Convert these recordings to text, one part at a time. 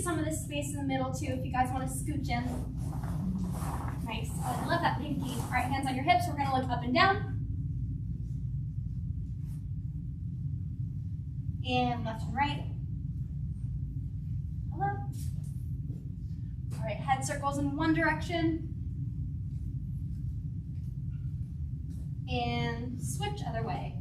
some of this space in the middle too if you guys want to scooch in. Nice. I love that pinky. All right, hands on your hips. We're going to look up and down. And left and right. Hello. All right, head circles in one direction. And switch other way.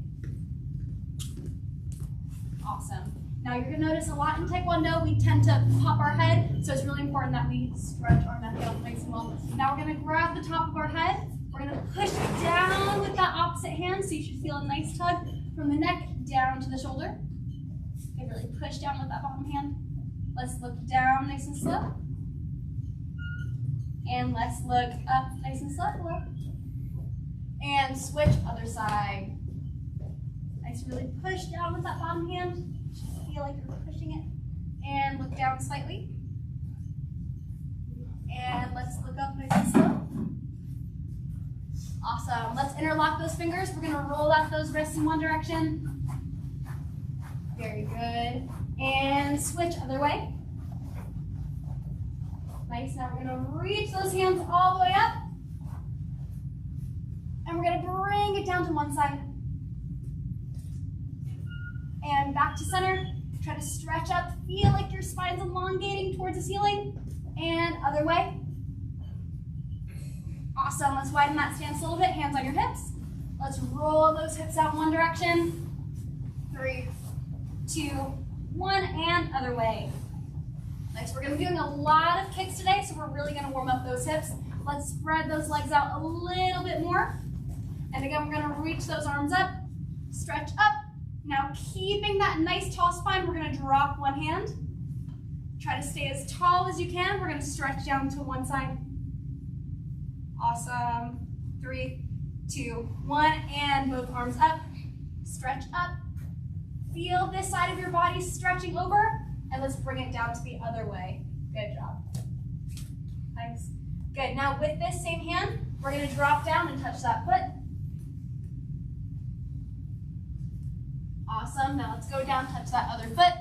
Awesome. Now you're going to notice a lot in Taekwondo, we tend to pop our head, so it's really important that we stretch our neck out nice and well. Now we're going to grab the top of our head. We're going to push down with that opposite hand, so you should feel a nice tug from the neck down to the shoulder. Okay, really push down with that bottom hand. Let's look down nice and slow. And let's look up nice and slow. And switch other side. Nice, really push down with that bottom hand. Feel like you're pushing it. And look down slightly. And let's look up nice and slow. Awesome. Let's interlock those fingers. We're going to roll out those wrists in one direction. Very good. And switch other way. Nice. Now we're going to reach those hands all the way up. And we're going to bring it down to one side. And back to center. Try to stretch up. Feel like your spine's elongating towards the ceiling. And other way. Awesome. Let's widen that stance a little bit. Hands on your hips. Let's roll those hips out in one direction. 3, 2, 1, and other way. Nice. We're going to be doing a lot of kicks today, so we're really going to warm up those hips. Let's spread those legs out a little bit more. And again, we're going to reach those arms up, stretch up. Now keeping that nice tall spine, we're going to drop one hand. Try to stay as tall as you can. We're going to stretch down to one side. Awesome. 3, 2, 1, and move arms up, stretch up. Feel this side of your body stretching over, and let's bring it down to the other way. Good job. Nice. Good. Now with this same hand, we're going to drop down and touch that foot. Awesome. Now let's go down, touch that other foot.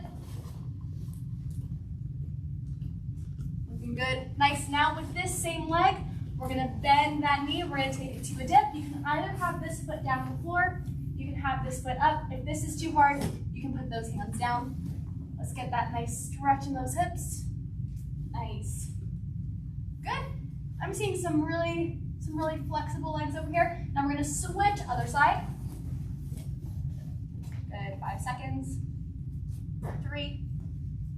Looking good. Nice. Now with this same leg, we're going to bend that knee. We're going to take it to a dip. You can either have this foot down on the floor. You can have this foot up. If this is too hard, you can put those hands down. Let's get that nice stretch in those hips. Nice. Good. I'm seeing some really flexible legs over here. Now we're going to switch other side. Good. 5 seconds. 3,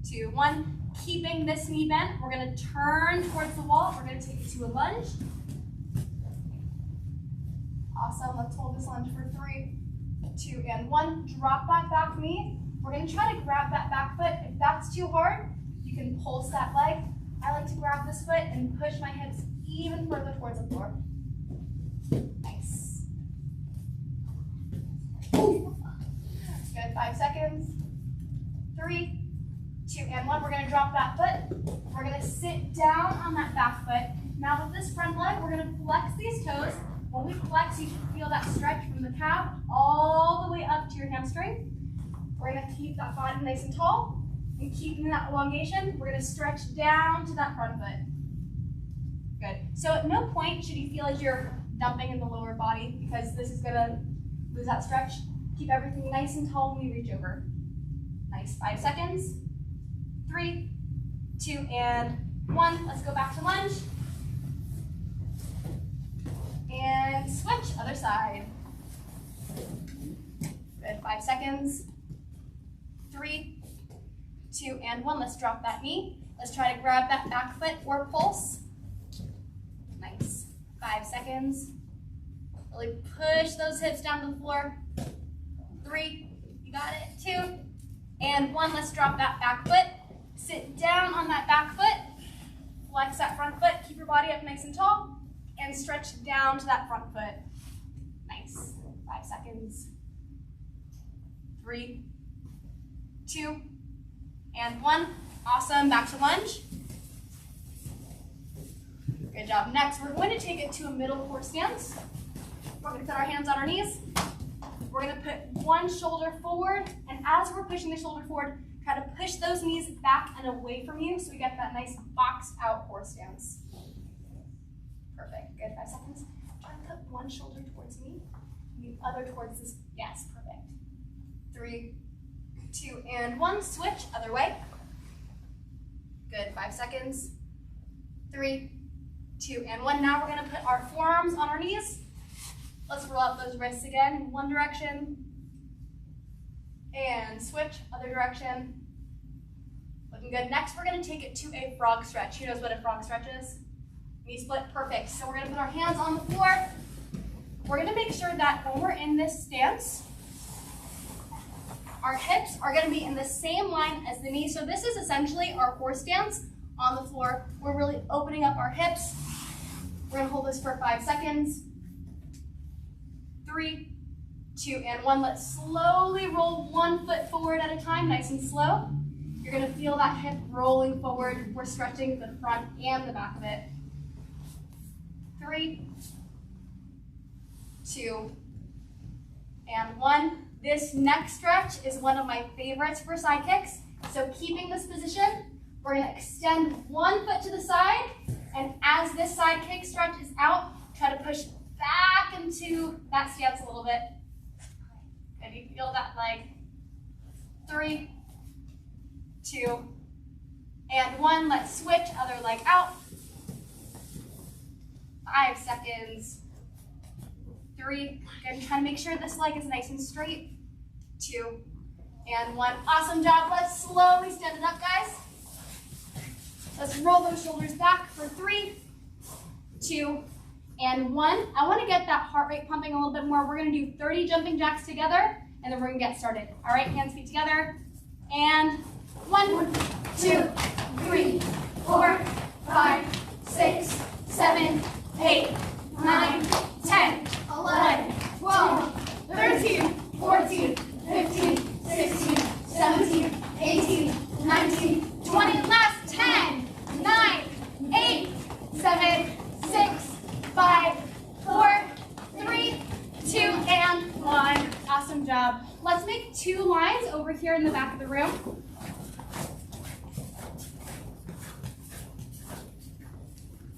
2, 1. Keeping this knee bent, we're going to turn towards the wall. We're going to take it to a lunge. Awesome. Let's hold this lunge for 3, 2, and 1. Drop that back knee. We're going to try to grab that back foot. If that's too hard, you can pulse that leg. I like to grab this foot and push my hips even further towards the floor. Nice. Good. 5 seconds. 3, 2, and 1. We're going to drop that foot. We're going to sit down on that back foot. Now with this front leg, we're going to flex these toes. When we flex, you should feel that stretch from the calf all the way up to your hamstring. We're going to keep that body nice and tall. And keeping that elongation, we're going to stretch down to that front foot. Good. So at no point should you feel like you're dumping in the lower body because this is going to lose that stretch. Keep everything nice and tall when we reach over. Nice. 5 seconds. 3, 2, and 1. Let's go back to lunge. And switch, other side. Good. 5 seconds. 3, 2, and 1. Let's drop that knee. Let's try to grab that back foot or pulse. Nice. 5 seconds. Really push those hips down to the floor. 3, you got it. 2, and 1. Let's drop that back foot. Sit down on that back foot. Flex that front foot. Keep your body up nice and tall. And stretch down to that front foot. Nice. 5 seconds. 3, 2, and 1. Awesome. Back to lunge. Good job. Next, we're going to take it to a middle core stance. We're going to put our hands on our knees. We're going to put one shoulder forward, and as we're pushing the shoulder forward, Try to push those knees back and away from you so we get that nice boxed out horse stance. Perfect, good, 5 seconds. Try to put one shoulder towards me, and the other towards this, yes, perfect. 3, 2, and 1, switch, other way. Good, 5 seconds. 3, 2, and 1. Now we're gonna put our forearms on our knees. Let's roll out those wrists again, one direction. And switch, other direction. Looking good. Next, we're gonna take it to a frog stretch. Who knows what a frog stretch is? Knee split, perfect. So we're gonna put our hands on the floor. We're gonna make sure that when we're in this stance, our hips are gonna be in the same line as the knees. So this is essentially our horse stance on the floor. We're really opening up our hips. We're gonna hold this for 5 seconds. 3, 2, and 1. Let's slowly roll one foot forward at a time, nice and slow. You're gonna feel that hip rolling forward. We're stretching the front and the back of it. 3, 2, and 1. This next stretch is one of my favorites for side kicks. So keeping this position, we're gonna extend one foot to the side, and as this side kick stretch is out, try to push back into that stance a little bit. Good, you feel that leg. 3, 2, and 1. Let's switch, other leg out. 5 seconds. 3, good, trying to make sure this leg is nice and straight. 2, and 1. Awesome job. Let's slowly stand it up, guys. Let's roll those shoulders back for 3, 2, and 1. I want to get that heart rate pumping a little bit more. We're going to do 30 jumping jacks together, and then we're going to get started. All right, hands, feet together. And 1, 2, 3, 4, 5, 6, 7, 8, 9, 10, 11, 12, 13, 14, 15, 16, 17, 18, 19, 20. Last 10, 9, 8, 7, 6, 5, 4, 3, 2, and 1. Awesome job. Let's make 2 lines over here in the back of the room.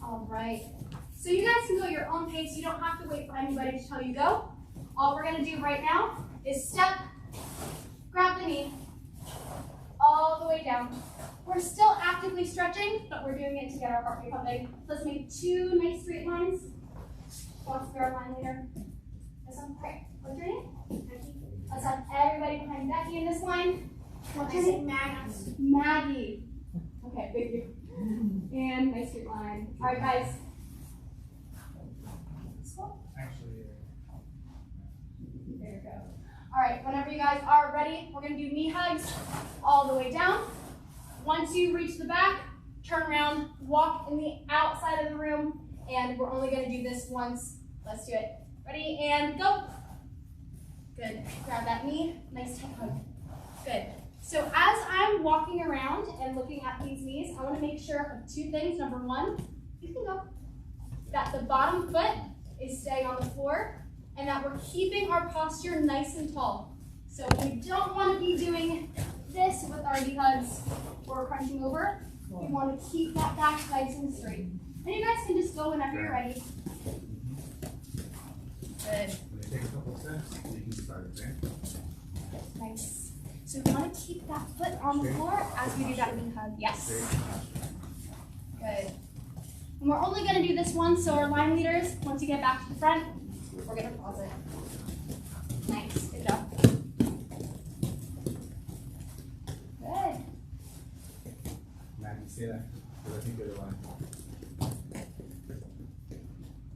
All right. So you guys can go at your own pace. You don't have to wait for anybody to tell you go. All we're going to do right now is step, grab the knee, all the way down. We're still actively stretching, but we're doing it to get our heart rate pumping. Let's make 2 nice straight lines. Who wants to be our line leader? This one? Okay. What's your name? Becky. Let's have everybody behind Becky in this line. What's your name? Maggie. Maggie. Okay, thank you. And nice straight line. All right, guys. Actually, there you go. All right, whenever you guys are ready, we're going to do knee hugs all the way down. Once you reach the back, turn around, walk in the outside of the room, and we're only going to do this once. Let's do it. Ready, and go. Good. Grab that knee. Nice tight hug. Good. So as I'm walking around and looking at these knees, I want to make sure of 2 things. Number 1, you can go. That the bottom foot is staying on the floor, and that we're keeping our posture nice and tall. So we don't want to be doing this with our knee hugs or crunching over. We want to keep that back nice and straight. And you guys can just go whenever you're ready. Good. when they take a couple of steps, you can start it there. Nice. So we want to keep that foot on the floor as we do that knee hug. Yes. Good. And we're only going to do this once, so our line leaders, once you get back to the front, we're going to pause it. Nice. Good job. Good. Maggie, say that, because I think they're the line.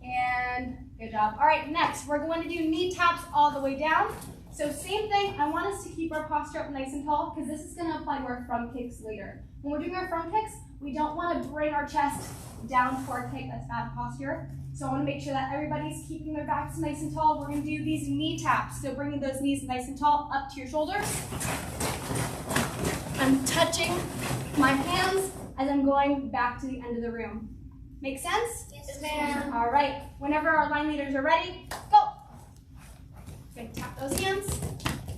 And good job. All right, next, we're going to do knee taps all the way down. So same thing, I want us to keep our posture up nice and tall because this is going to apply to our front kicks later. When we're doing our front kicks, we don't want to bring our chest down for our kick. That's bad posture. So I want to make sure that everybody's keeping their backs nice and tall. We're going to do these knee taps. So bringing those knees nice and tall up to your shoulders. I'm touching my hands as I'm going back to the end of the room. Make sense? Yes, ma'am. All right. Whenever our line leaders are ready, go. Good. Tap those hands.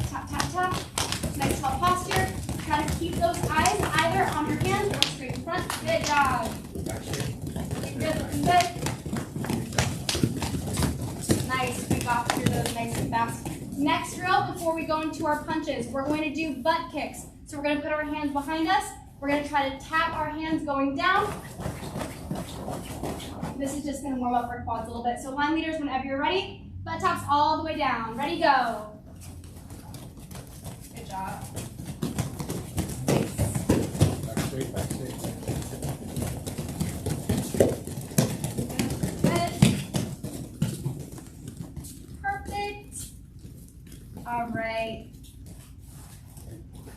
Tap, tap, tap. Nice tall posture. Try to keep those eyes either on your hands or straight in front. Good job. Back straight. Looking good, looking good. Nice, we got through those nice and fast. Next drill, before we go into our punches, we're going to do butt kicks. So we're going to put our hands behind us. We're going to try to tap our hands going down. This is just going to warm up our quads a little bit. So line leaders, whenever you're ready, butt taps all the way down. Ready, go. Good job. Nice. Back straight, back straight. Perfect. All right.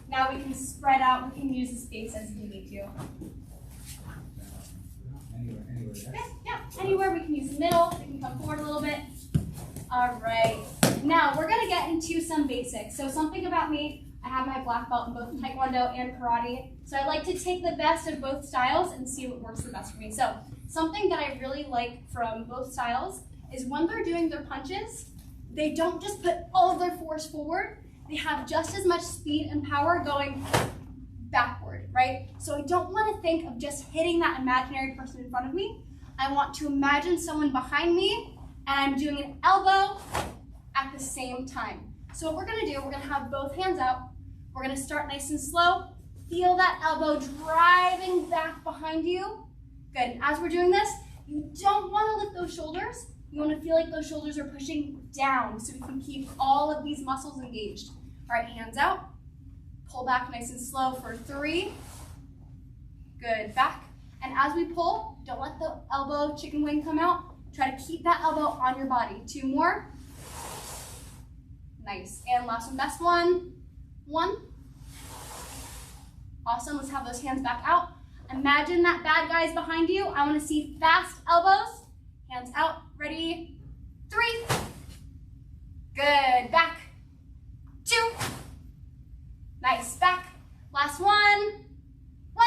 Now we can spread out. We can use the space as you need to. Anywhere, Yeah, anywhere. We can use the middle. We can come forward a little bit. All right. Now we're gonna get into some basics. So something about me, I have my black belt in both Taekwondo and Karate. So I like to take the best of both styles and see what works the best for me. So something that I really like from both styles is when they're doing their punches, they don't just put all of their force forward. They have just as much speed and power going backward, right? So I don't want to think of just hitting that imaginary person in front of me. I want to imagine someone behind me and I'm doing an elbow at the same time. So what we're going to do, we're going to have both hands out. We're going to start nice and slow. Feel that elbow driving back behind you. Good. And as we're doing this, you don't want to lift those shoulders. You want to feel like those shoulders are pushing down so we can keep all of these muscles engaged. All right, hands out. Pull back nice and slow for 3. Good, back. And as we pull, don't let the elbow chicken wing come out. Try to keep that elbow on your body. 2 more. Nice. And last one, best one. 1. Awesome, let's have those hands back out. Imagine that bad guy's behind you. I want to see fast elbows. Hands out, ready, 3. Good, back, 2. Nice, back, last one, 1.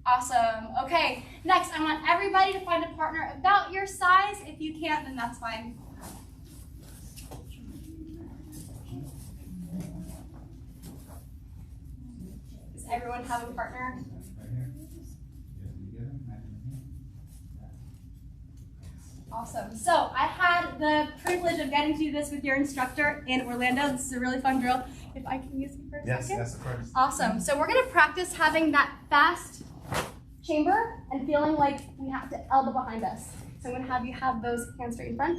Awesome, okay. Next, I want everybody to find a partner about your size. If you can't, then that's fine. Does everyone have a partner? Right here. You get them? Awesome. So I had the privilege of getting to do this with your instructor in Orlando. This is a really fun drill. If I can use it for a second. Yes, of course. Awesome. So we're going to practice having that fast chamber and feeling like we have to elbow behind us. So I'm going to have you have those hands straight in front.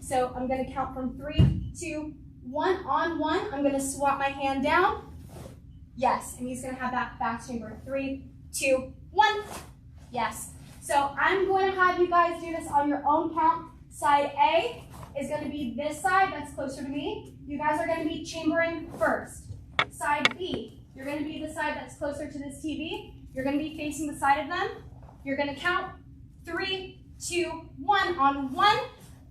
So I'm going to count from 3, 2, 1. On 1, I'm going to swap my hand down. Yes. And he's going to have that fast chamber. 3, 2, 1. Yes. So I'm going to have you guys do this on your own count. Side A is going to be this side that's closer to me. You guys are going to be chambering first. Side B, you're going to be the side that's closer to this TV. You're going to be facing the side of them. You're going to count 3, 2, 1. On 1,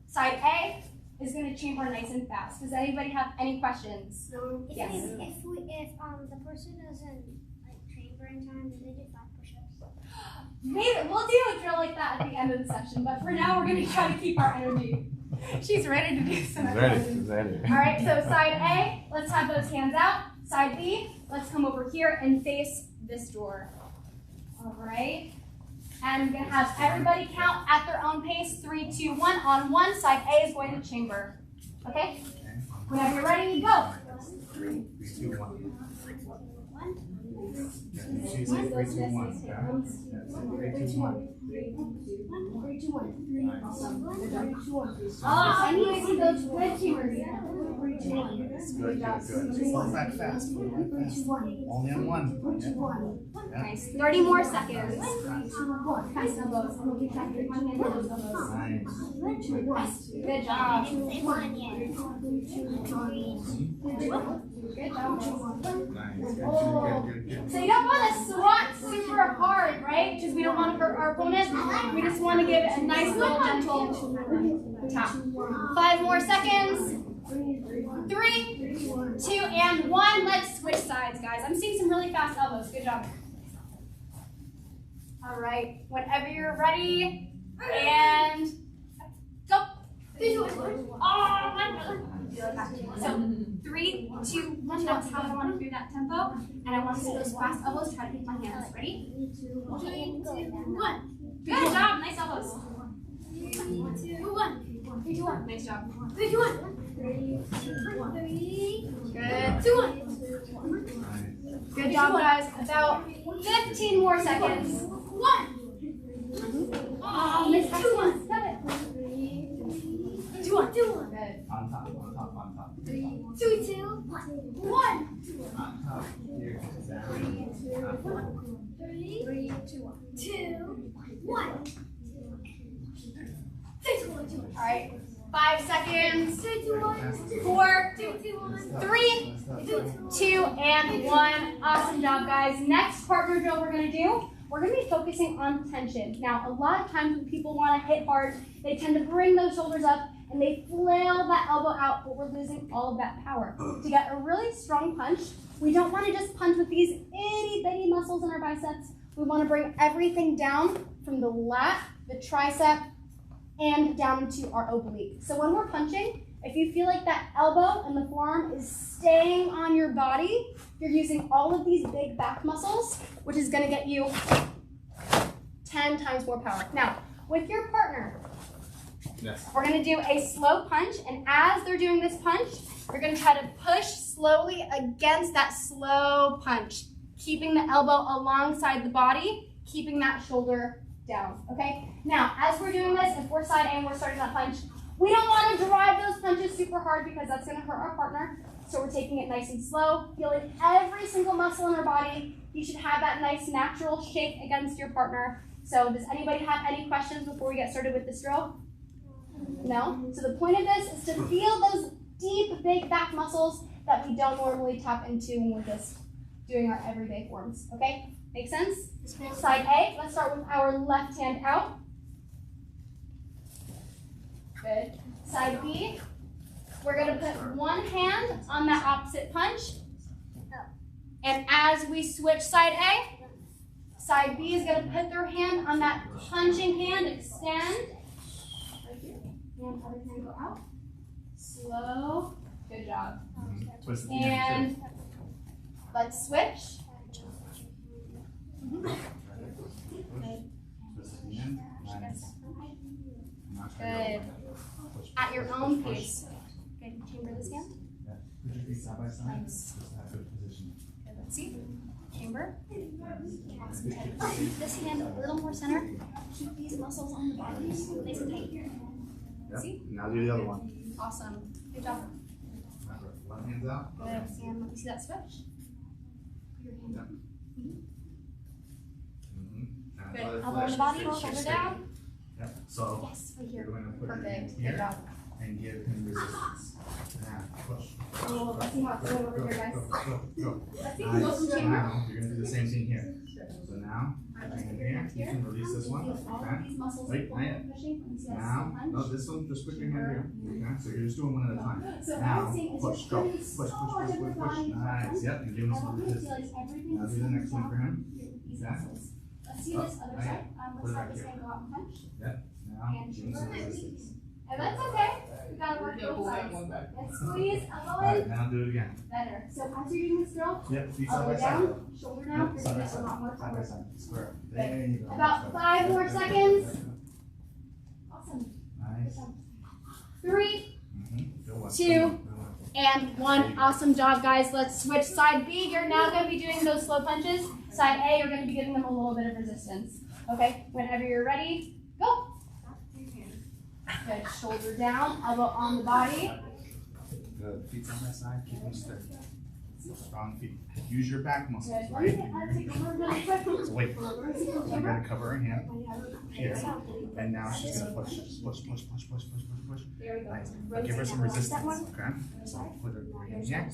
side A is going to chamber nice and fast. Does anybody have any questions? No. Yes. If the person doesn't like chamber in time, do they do 5 push-ups? Maybe we'll do a drill like that at the end of the session, but for now we're going to try to keep our energy. She's ready to do some exercises. Ready. All right, so side A, let's have those hands out. Side B, let's come over here and face this door. All right, and I'm going to have everybody count at their own pace. 3, 2, 1. On 1, side A is going to chamber. Okay? Whenever you're ready, go. 3, 2, 1. She Use said 3, 2, those 1. fists. Got it? Yes. 3, 2, 1. Oh, I need to see those good chambers. Good. Pull back fast. Only on 1. Nice. 30 more seconds. Fast elbows. I'm going to keep track of my hand on those elbows. Nice. Good job. Say 1 yet. Good job. Nice. Good. So you don't want to swat super hard, right? Because we don't want to hurt our opponent. We just want to give it a nice little gentle tap. 5 more seconds. 3, 2, and 1. Let's switch sides, guys. I'm seeing some really fast elbows. Good job. All right. Whenever you're ready, and go. Oh, feel it back to you. So 3, 2, 1, that's how I want to do that tempo. And I want to do those fast elbows, try to keep my hands. Ready? 3, 2, 1. Good job, nice elbows. 3, 2, 1. 3, 2, 1. Nice job. 3, 2, 1. 3, 2, 1. 3, good. 2, 1. Good job, guys. About 15 more seconds. 1. Oh, missed 2, 1. Stop it. 2, 1. 2, 1. Good. On top, on top, on top. 3, 2, 2, 1. On top. Here, down. 3, 2, 1. 3, 2, 1. 2, 1. 3, 2, 1. All right. 5 seconds. 3, 2, 1. 4, 3, 2, and 1. Awesome job, guys. Next partner drill we're going to do, we're going to be focusing on tension. Now, a lot of times when people want to hit hard, they tend to bring those shoulders up and they flail that elbow out, but we're losing all of that power. To get a really strong punch, we don't want to just punch with these itty bitty muscles in our biceps. We want to bring everything down from the lat, the tricep, and down into our oblique. So when we're punching, if you feel like that elbow and the forearm is staying on your body, you're using all of these big back muscles, which is going to get you 10 times more power. Now, with your partner, we're going to do a slow punch, and as they're doing this punch, you're going to try to push slowly against that slow punch, keeping the elbow alongside the body, keeping that shoulder down, okay? Now, as we're doing this, if we're side A and we're starting that punch, we don't want to drive those punches super hard because that's going to hurt our partner. So we're taking it nice and slow, feeling every single muscle in our body. You should have that nice natural shake against your partner. So does anybody have any questions before we get started with this drill? No? So the point of this is to feel those deep, big back muscles that we don't normally tap into when we're just doing our everyday forms, okay? Make sense? Side A, let's start with our left hand out. Good. Side B, we're going to put one hand on that opposite punch. And as we switch side A, side B is going to put their hand on that punching hand, extend. Right here. And other hand go out. Slow. Good job. And let's switch. Good. At your own pace. Good. Chamber this hand. Put your feet side by side. Nice. Just have good position. Good. Let's see. Chamber. Awesome. Keep this hand a little more center. Keep these muscles on the body nice and tight. Yep. See? Now do the other one. Awesome. Good job. Remember, one hand's out. Good. And let me see that switch. Put your hand Yep. up. Now Good. other Elbow on the flex. body, Shake, shoulder shake. down. Yep. So Yes, right you're here. going to put your hand Perfect. Good here job. and give him resistance. Now push. Oh, let's see how it's going over here, guys. Go. Let's see Nice. who goes from chamber. Now you're going to do the same thing here. So now, bring him here. You can release this one. Feel all of Okay. these muscles Wait, not yet. pushing. Let me see that Now, slow punch. no, this one, just put your hand here. Okay, so you're just doing one at a time. So Now, what I'm saying is push, you're go. putting Push, so push, much push, of your push, push. body Nice. Yep, and give him I some want you to feel resistance. like everything Now is do the next one for him. here with these Okay. muscles. Let's see Oh, this other not side. yet. Let's Put it have back this here. hand go out and punch. Yep. Now, give him some resistance. And that's okay. We gotta work both sides. And squeeze, elbow Alright, in. now do it again. Better. So as you're doing this drill, Yep, feet side elbow by side. down, shoulder down, Yep, you're side gonna by get a lot more side. Side by power. side. Square. There you go. About 5 more seconds. Awesome. Nice. 3, Good one. 2, Good one. and 1. Awesome job, guys. Let's switch. Side B, you're now going to be doing those slow punches. Side A, you're going to be giving them a little bit of resistance. Okay, whenever you're ready, go. Good. Shoulder down, elbow on the body. Good. Feet side by side. Keep them straight. Strong feet. Use your back muscles, Good. right? Take over really quick. So wait. You gotta cover her hand here, and now she's gonna push, push, push, push, push, push, push, push. There we go. Nice. Now give her some resistance. Okay. Put her hand here.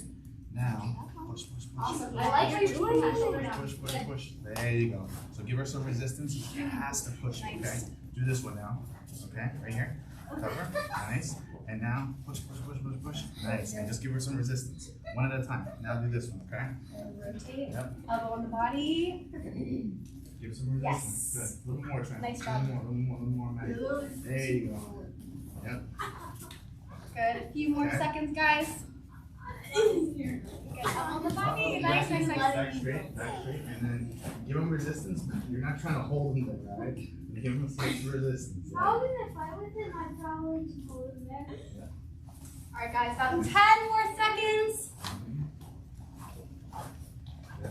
Now push, push, push. Awesome. I like how you're doing that shoulder down. Push, push, push. There you go. So give her some resistance. She has to push. Okay. Do this one now. Okay. Right here. Cover. Nice. And now push, push, push, push, push. Nice. And just give her some resistance. One at a time. Now do this one. Okay. Rotate. Yep. Elbow on the body. Give her some resistance. Yes. Good. A little more, Trent. Nice A job. little more, Maddie. There you go. Yep. Good. A few more seconds, guys. Good. Up on the body. Nice, nice, nice. Back straight, and then give them resistance. You're not trying to hold him like that, right? Give him some resistance. I was gonna fight with him, I'd probably just hold him there. All right, guys, about 10 more seconds.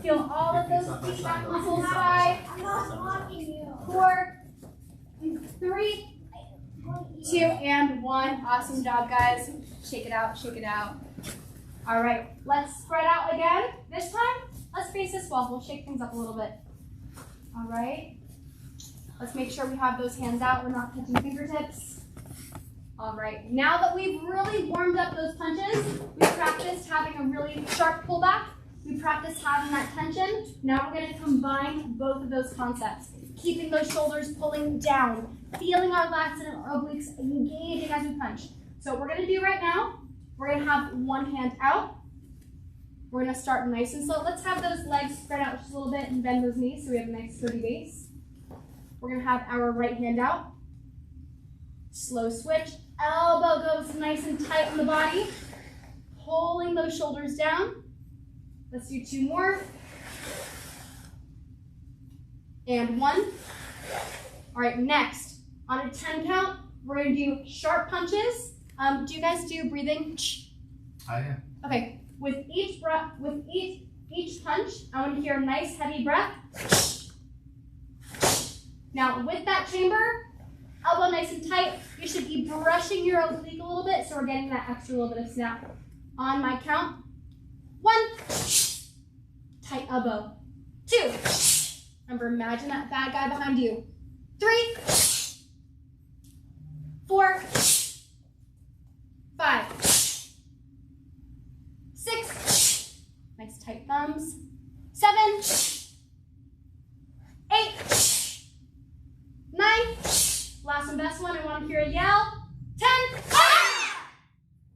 Feel all of those feet back muscles. 5, I'm not blocking you. 4, 3, 2, and 1. Awesome job, guys. Shake it out, shake it out. All right, let's spread out again. This time, let's face this wall. We'll shake things up a little bit. All right. Let's make sure we have those hands out. We're not touching fingertips. All right, now that we've really warmed up those punches, we practiced having a really sharp pullback. We practiced having that tension. Now we're gonna combine both of those concepts. Keeping those shoulders pulling down, feeling our lats and our obliques engaging as we punch. So what we're gonna do right now, we're gonna have one hand out. We're gonna start nice and slow. Let's have those legs spread out just a little bit and bend those knees so we have a nice sturdy base. We're gonna have our right hand out. Slow switch. Elbow goes nice and tight on the body. Pulling those shoulders down. Let's do 2 more. And 1. All right, next, on a 10 count, we're gonna do sharp punches. Do you guys do breathing? Oh, yeah. Okay, with each breath, with each punch, I want to hear a nice heavy breath. Now with that chamber, elbow nice and tight, you should be brushing your oblique a little bit so we're getting that extra little bit of snap. On my count, 1, tight elbow, 2, remember imagine that bad guy behind you, 3, 4, 5, 6, nice tight thumbs, 7, 8, 9, last and best one, I want to hear a yell, 10,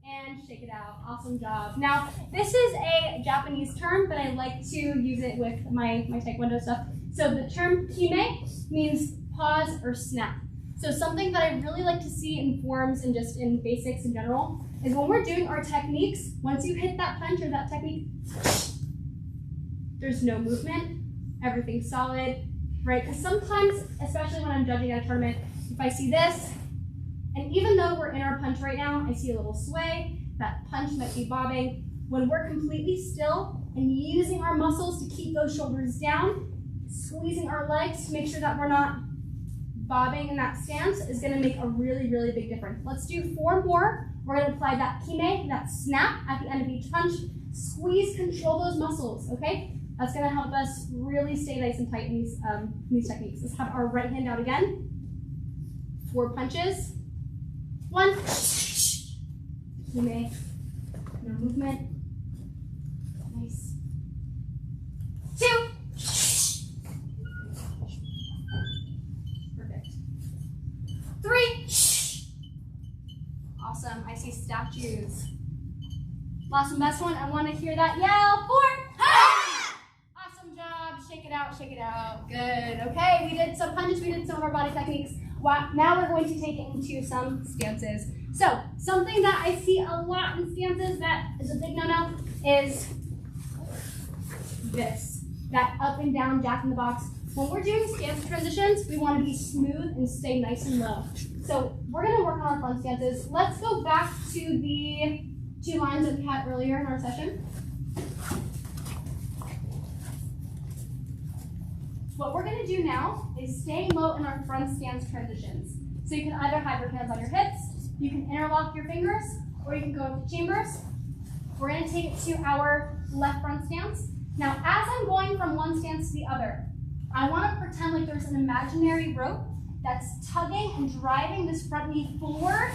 and shake it out. Awesome job. Now, this is a Japanese term, but I like to use it with my Taekwondo stuff. So the term kime means pause or snap. So something that I really like to see in forms and just in basics in general is when we're doing our techniques, once you hit that punch or that technique, there's no movement, everything's solid, right? Because sometimes, especially when I'm judging at a tournament, if I see this, and even though we're in our punch right now, I see a little sway, that punch might be bobbing. When we're completely still and using our muscles to keep those shoulders down, squeezing our legs to make sure that we're not bobbing in that stance is gonna make a really, really big difference. Let's do 4 more. We're gonna apply that kime, that snap at the end of each punch. Squeeze, control those muscles, okay? That's gonna help us really stay nice and tight in these techniques. Let's have our right hand out again. 4 punches. 1, kime, no movement. Nice. 2, perfect. 3, awesome. I see statues. Last and best one. I want to hear that yell. 4, awesome job. Shake it out, shake it out. Good. Okay, we did some punches. We did some of our body techniques. Wow. Now we're going to take it into some stances. So something that I see a lot in stances that is a big no-no is this, that up and down jack in the box. When we're doing stance transitions, we want to be smooth and stay nice and low. So we're going to work on our front stances. Let's go back to the 2 lines that we had earlier in our session. What we're going to do now is stay low in our front stance transitions. So you can either have your hands on your hips, you can interlock your fingers, or you can go into chambers. We're going to take it to our left front stance. Now, as I'm going from one stance to the other, I want to pretend like there's an imaginary rope that's tugging and driving this front knee forward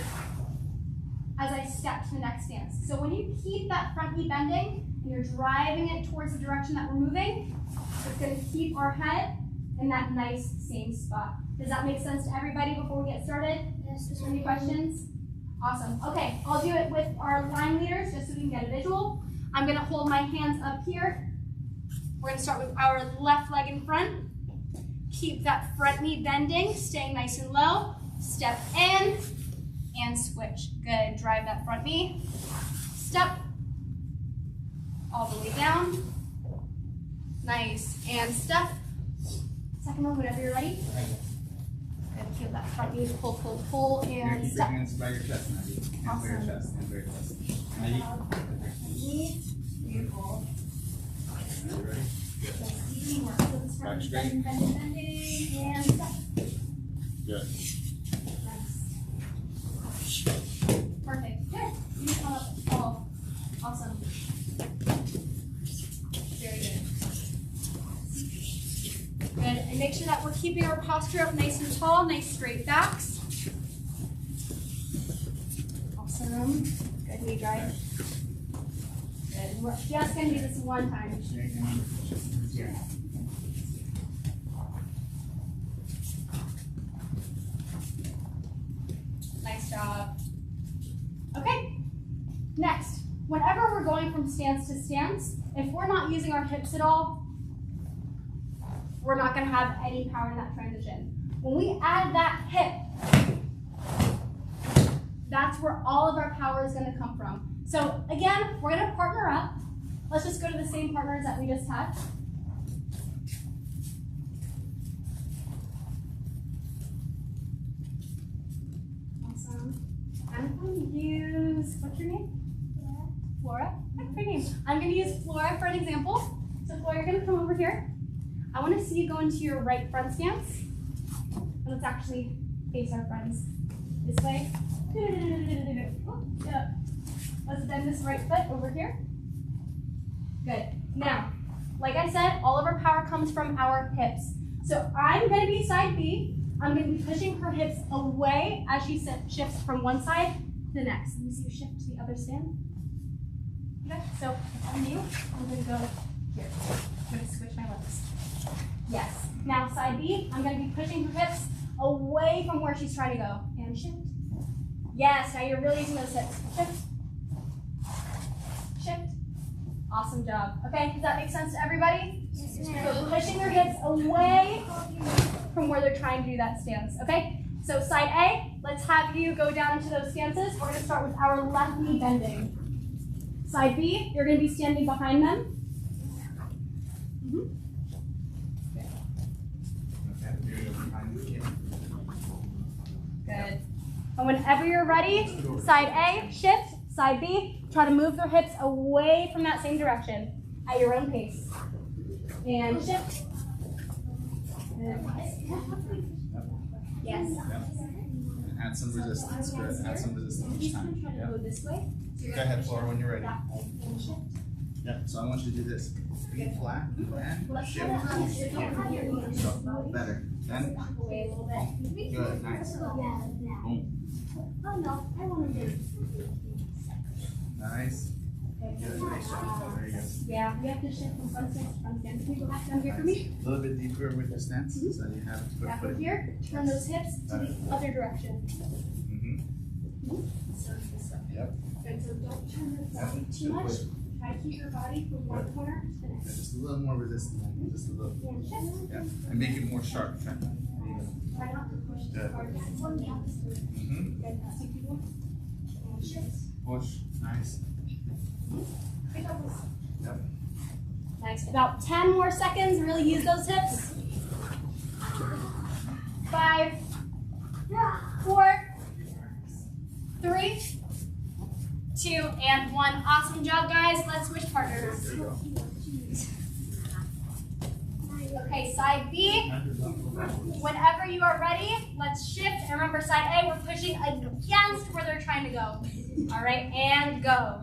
as I step to the next stance. So when you keep that front knee bending and you're driving it towards the direction that we're moving, it's going to keep our head in that nice same spot. Does that make sense to everybody before we get started? Yes. Any questions? Awesome. Okay, I'll do it with our line leaders just so we can get a visual. I'm going to hold my hands up here. We're going to start with our left leg in front. Keep that front knee bending, staying nice and low. Step in, and switch. Good, drive that front knee. Step, all the way down. Nice, and step. Second one, whenever you're ready. Good, feel that front knee, pull, pull, pull, and Keep step. your hands by your chest, Maggie. Hands by your chest, hands by your chest. Maggie. Beautiful. Are you ready? Good. Back straight. Bending, and step. Good. Nice. Perfect. Good. You come up. Oh, awesome. Very good. Good. And make sure that we're keeping our posture up nice and tall, nice straight backs. Awesome. Good knee drive. Good. We're just going to do this one time. Here. Nice job. Okay. Next, whenever we're going from stance to stance, if we're not using our hips at all, we're not going to have any power in that transition. When we add that hip, that's where all of our power is going to come from. So again, we're going to partner up. Let's just go to the same partners that we just had. Awesome. I'm going to use, what's your name? Flora. That's your name. I'm going to use Flora for an example. So Flora, you're going to come over here. I want to see you go into your right front stance. And let's actually face our friends this way. Let's bend this right foot over here. Good. Now, like I said, all of our power comes from our hips. So I'm going to be side B. I'm going to be pushing her hips away as she shifts from one side to the next. Let me see you shift to the other stand. Okay, so if I'm you, I'm going to go here. I'm going to switch my legs. Yes. Now side B, I'm going to be pushing her hips away from where she's trying to go. And shift. Yes, now you're really using those hips. Shift. Shift. Awesome job. Okay, does that make sense to everybody? Yes, So ma'am. pushing their hips away from where they're trying to do that stance. Okay, so side A, let's have you go down into those stances. We're going to start with our left knee bending. Side B, you're going to be standing behind them. Okay, you're behind the camera. Good. And whenever you're ready, side A, shift. Side B, try to move their hips away from that same direction at your own pace. And shift. Yes. Yep. And add some resistance. Good. Add some resistance each time. Try to Yep. go this way. So you're Go ahead, Flora, when you're ready. that way and shift. Yep. So I want you to do this. Feet flat and Let's shift. try to shift Here. here. So better. Then Away a little bit. good. Nice. Boom. Oh no, I want to do it. Nice. Good. Nice job. There you go. Yeah, we have to shift from front stance to front stance. Can you go back down here for me? A little bit deeper with your stance, so you have to put Back foot up in. here. Turn those hips to the other direction. Mm-hmm. So this way. Yep. Good. So don't turn your Yep. body too much. Try to keep your body from one corner to the Yeah, next. just a little more resistance. Just a little. And shift. Yeah. And make it more sharp. Okay. There you go. Try not to push too Good. hard. One the opposite. Mm-hmm. Good. See people. And shift. Push. Nice. Pick up this. Yep. Nice. About 10 more seconds. Really use those hips. 5, 4, 3, 2, and 1. Awesome job, guys. Let's switch partners. There you go. Okay, side B. Whenever you are ready, let's shift. And remember, side A, we're pushing against where they're trying to go. All right, and go.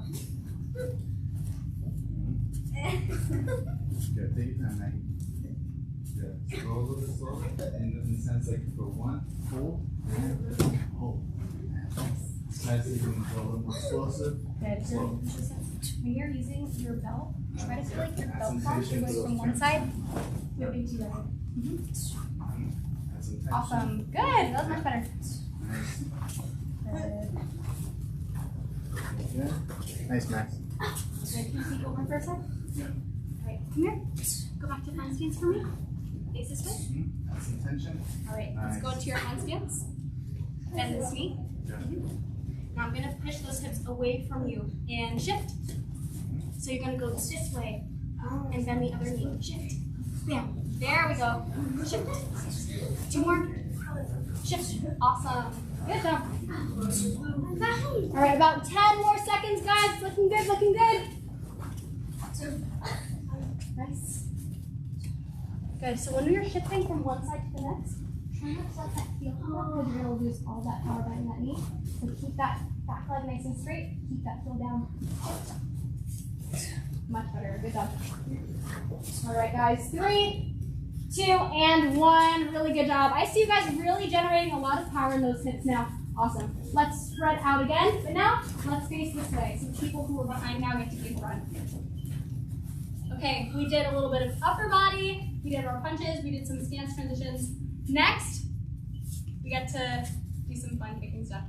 Good. Take your time, Maggie. Good. Go a little bit slower. And in the sense like for one, pull, and hold. Nice. You can go a little more explosive. Good. Slow. When you're using your belt, try to feel like your Add belt some cross tension goes to from those one side, fingers. moving to the other. Add some tension. Awesome. Good. That was much better. Nice. Good. Good. Nice, Max. Good. Can you see over for a sec? Yeah. All right. Come here. Go back to front stance for me. Face this way. Add some tension. All right. Nice. Let's go into your front stance. Bend this knee. Now I'm gonna push those hips away from you and shift. So you're gonna go this way and bend the other knee. Shift. Bam. There we go. Shift. 2 more. Shift. Awesome. Good job. All right, about 10 more seconds, guys. Looking good, looking good. Nice. Good. So when you're shifting from one side to the next, try not to let that heel come up because you're going to lose all that power behind that knee. So keep that back leg nice and straight. Keep that heel down. Much better. Good job. All right, guys. 3, 2, and 1. Really good job. I see you guys really generating a lot of power in those hips now. Awesome. Let's spread out again, but now let's face this way. So people who are behind now get to keep running. Okay, we did a little bit of upper body. We did our punches. We did some stance transitions. Next, we get to do some fun kicking stuff.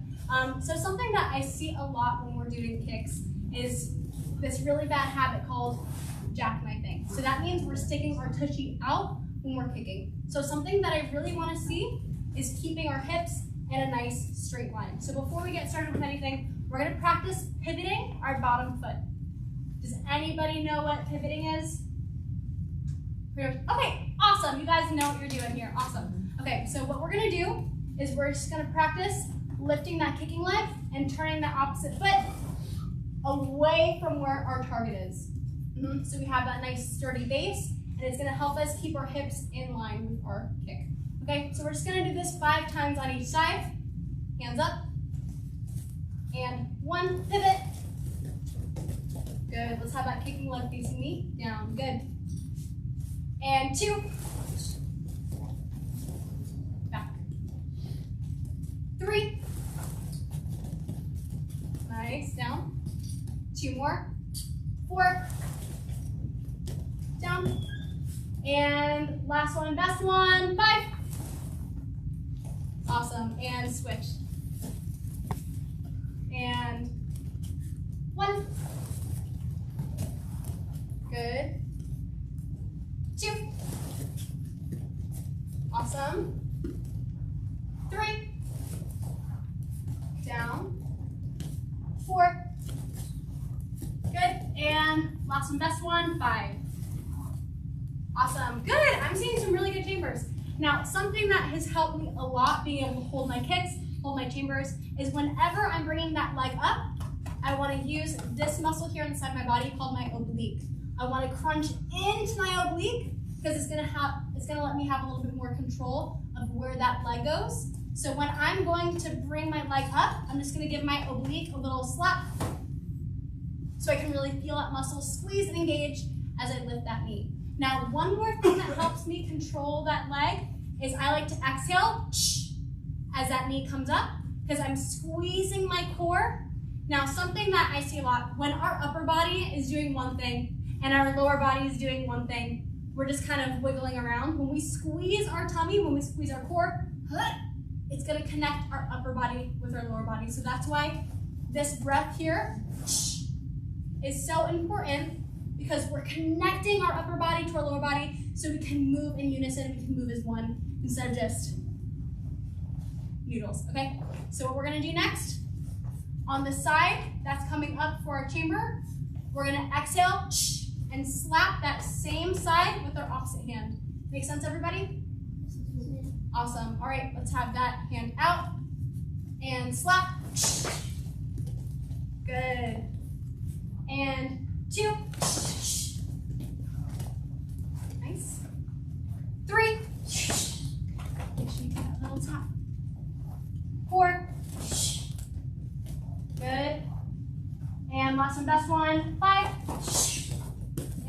So something that I see a lot when we're doing kicks is this really bad habit called jackknifing. So that means we're sticking our tushy out when we're kicking. So something that I really want to see is keeping our hips in a nice straight line. So before we get started with anything, we're going to practice pivoting our bottom foot. Does anybody know what pivoting is? Okay, awesome. You guys know what you're doing here. Awesome. Okay, so what we're going to do is we're just going to practice lifting that kicking leg and turning that opposite foot away from where our target is. So we have that nice sturdy base, and it's going to help us keep our hips in line with our kick. Okay, so we're just going to do this 5 times on each side. Hands up. And 1, pivot. Good. Let's have that kicking leg facing me. Down. Good. And 2. Back. 3. Nice. Down. 2 more. 4. Down. And last one, best one. 5. Awesome. And switch. And 1. Good. 2. Awesome. 3. Down. 4. Good. And last one, best one. 5. Awesome. Good. I'm seeing some really good chambers. Now, something that has helped me a lot being able to hold my kicks, hold my chambers, is whenever I'm bringing that leg up, I want to use this muscle here inside my body called my oblique. I want to crunch into my oblique because it's going to let me have a little bit more control of where that leg goes. So when I'm going to bring my leg up, I'm just going to give my oblique a little slap so I can really feel that muscle squeeze and engage as I lift that knee. Now, one more thing that helps me control that leg is I like to exhale as that knee comes up because I'm squeezing my core. Now, something that I see a lot, when our upper body is doing one thing and our lower body is doing one thing, we're just kind of wiggling around. When we squeeze our tummy, when we squeeze our core, it's going to connect our upper body with our lower body. So that's why this breath here is so important, because we're connecting our upper body to our lower body so we can move in unison, we can move as one instead of just noodles, okay? So what we're gonna do next, on the side that's coming up for our chamber, we're gonna exhale and slap that same side with our opposite hand. Make sense, everybody? Awesome. All right, let's have that hand out and slap. Good. And 2. Nice. 3. Make sure you get that little tap. 4. Good. And last one, best one. 5.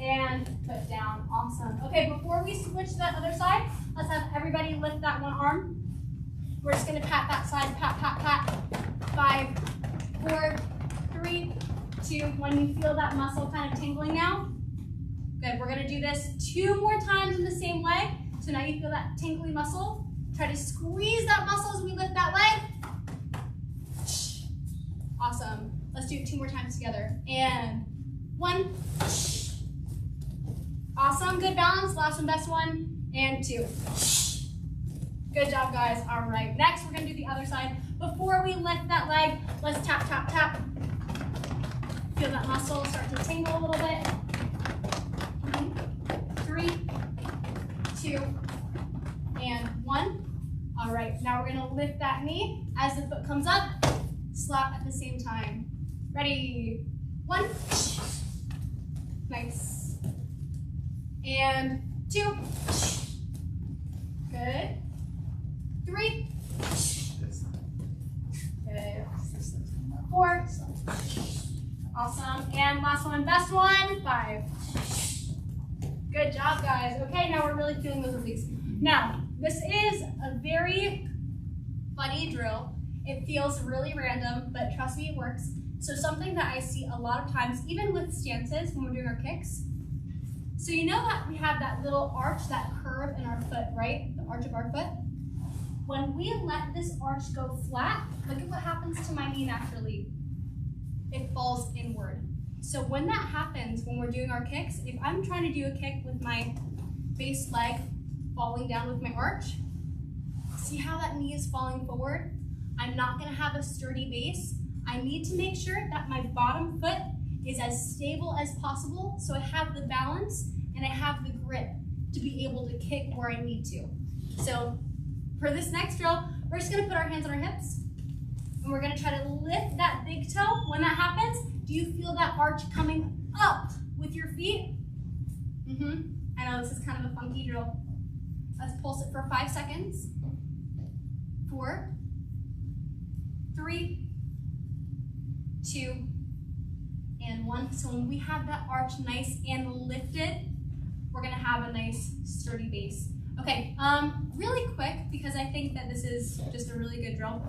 And put down. Awesome. Okay, before we switch to that other side, let's have everybody lift that one arm. We're just going to pat that side. Pat, pat, pat. 5, 4, 3, 2. When you feel that muscle kind of tingling now, good. We're going to do this 2 more times in the same leg. So now you feel that tingly muscle. Try to squeeze that muscle as we lift that leg. Awesome. Let's do it 2 more times together. And 1. Awesome. Good balance. Last one, best one. And 2. Good job, guys. All right. Next, we're going to do the other side. before we lift that leg, let's tap, tap, tap. Feel that muscle start to tingle a little bit. 3, 2, and 1. All right, now we're gonna lift that knee as the foot comes up, slap at the same time. Ready? 1. Nice. And 2. Good. 3. Good. 4. Awesome. And last one, best one. 5. Good job, guys. Okay, now we're really feeling those obliques. Now, this is a very funny drill. It feels really random, but trust me, it works. So something that I see a lot of times, even with stances when we're doing our kicks. So you know that we have that little arch, that curve in our foot, right? The arch of our foot. When we let this arch go flat, look at what happens to my knee naturally. It falls inward. So when that happens, when we're doing our kicks, if I'm trying to do a kick with my base leg falling down with my arch, see how that knee is falling forward? I'm not gonna have a sturdy base. I need to make sure that my bottom foot is as stable as possible so I have the balance and I have the grip to be able to kick where I need to. So for this next drill, we're just gonna put our hands on our hips and we're gonna try to lift that big toe. When that happens, do you feel that arch coming up with your feet? I know this is kind of a funky drill. Let's pulse it for 5 seconds. 4, 3, 2, and 1. So when we have that arch nice and lifted, we're gonna have a nice sturdy base. Okay, really quick, because I think that this is just a really good drill.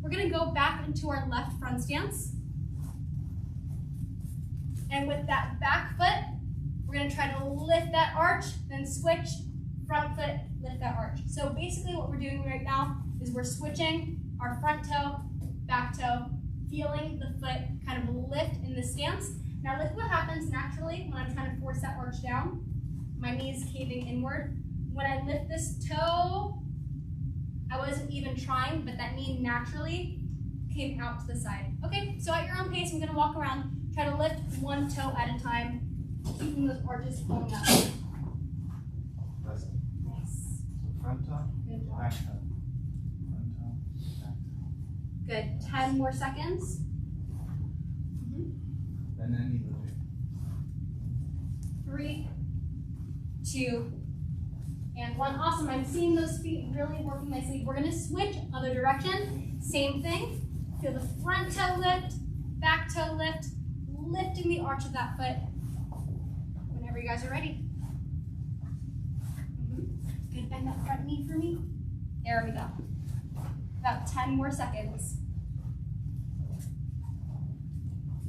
We're gonna go back into our left front stance. And with that back foot, we're gonna try to lift that arch, then switch, front foot, lift that arch. So basically what we're doing right now is we're switching our front toe, back toe, feeling the foot kind of lift in the stance. Now look what happens naturally when I'm trying to force that arch down. My knee is caving inward. When I lift this toe, I wasn't even trying, but that knee naturally came out to the side. Okay, so at your own pace, I'm gonna walk around, try to lift one toe at a time, keeping those arches flowing up. Nice. Nice. So front toe, Good job. back toe. Front toe, back toe. Good. 10 more seconds. And then knee moving. 3, 2, and 1. Awesome. I'm seeing those feet really working nicely. We're going to switch other direction. Same thing. Feel the front toe lift, back toe lift, lifting the arch of that foot. Whenever you guys are ready. Good. Bend that front knee for me. There we go. About 10 more seconds.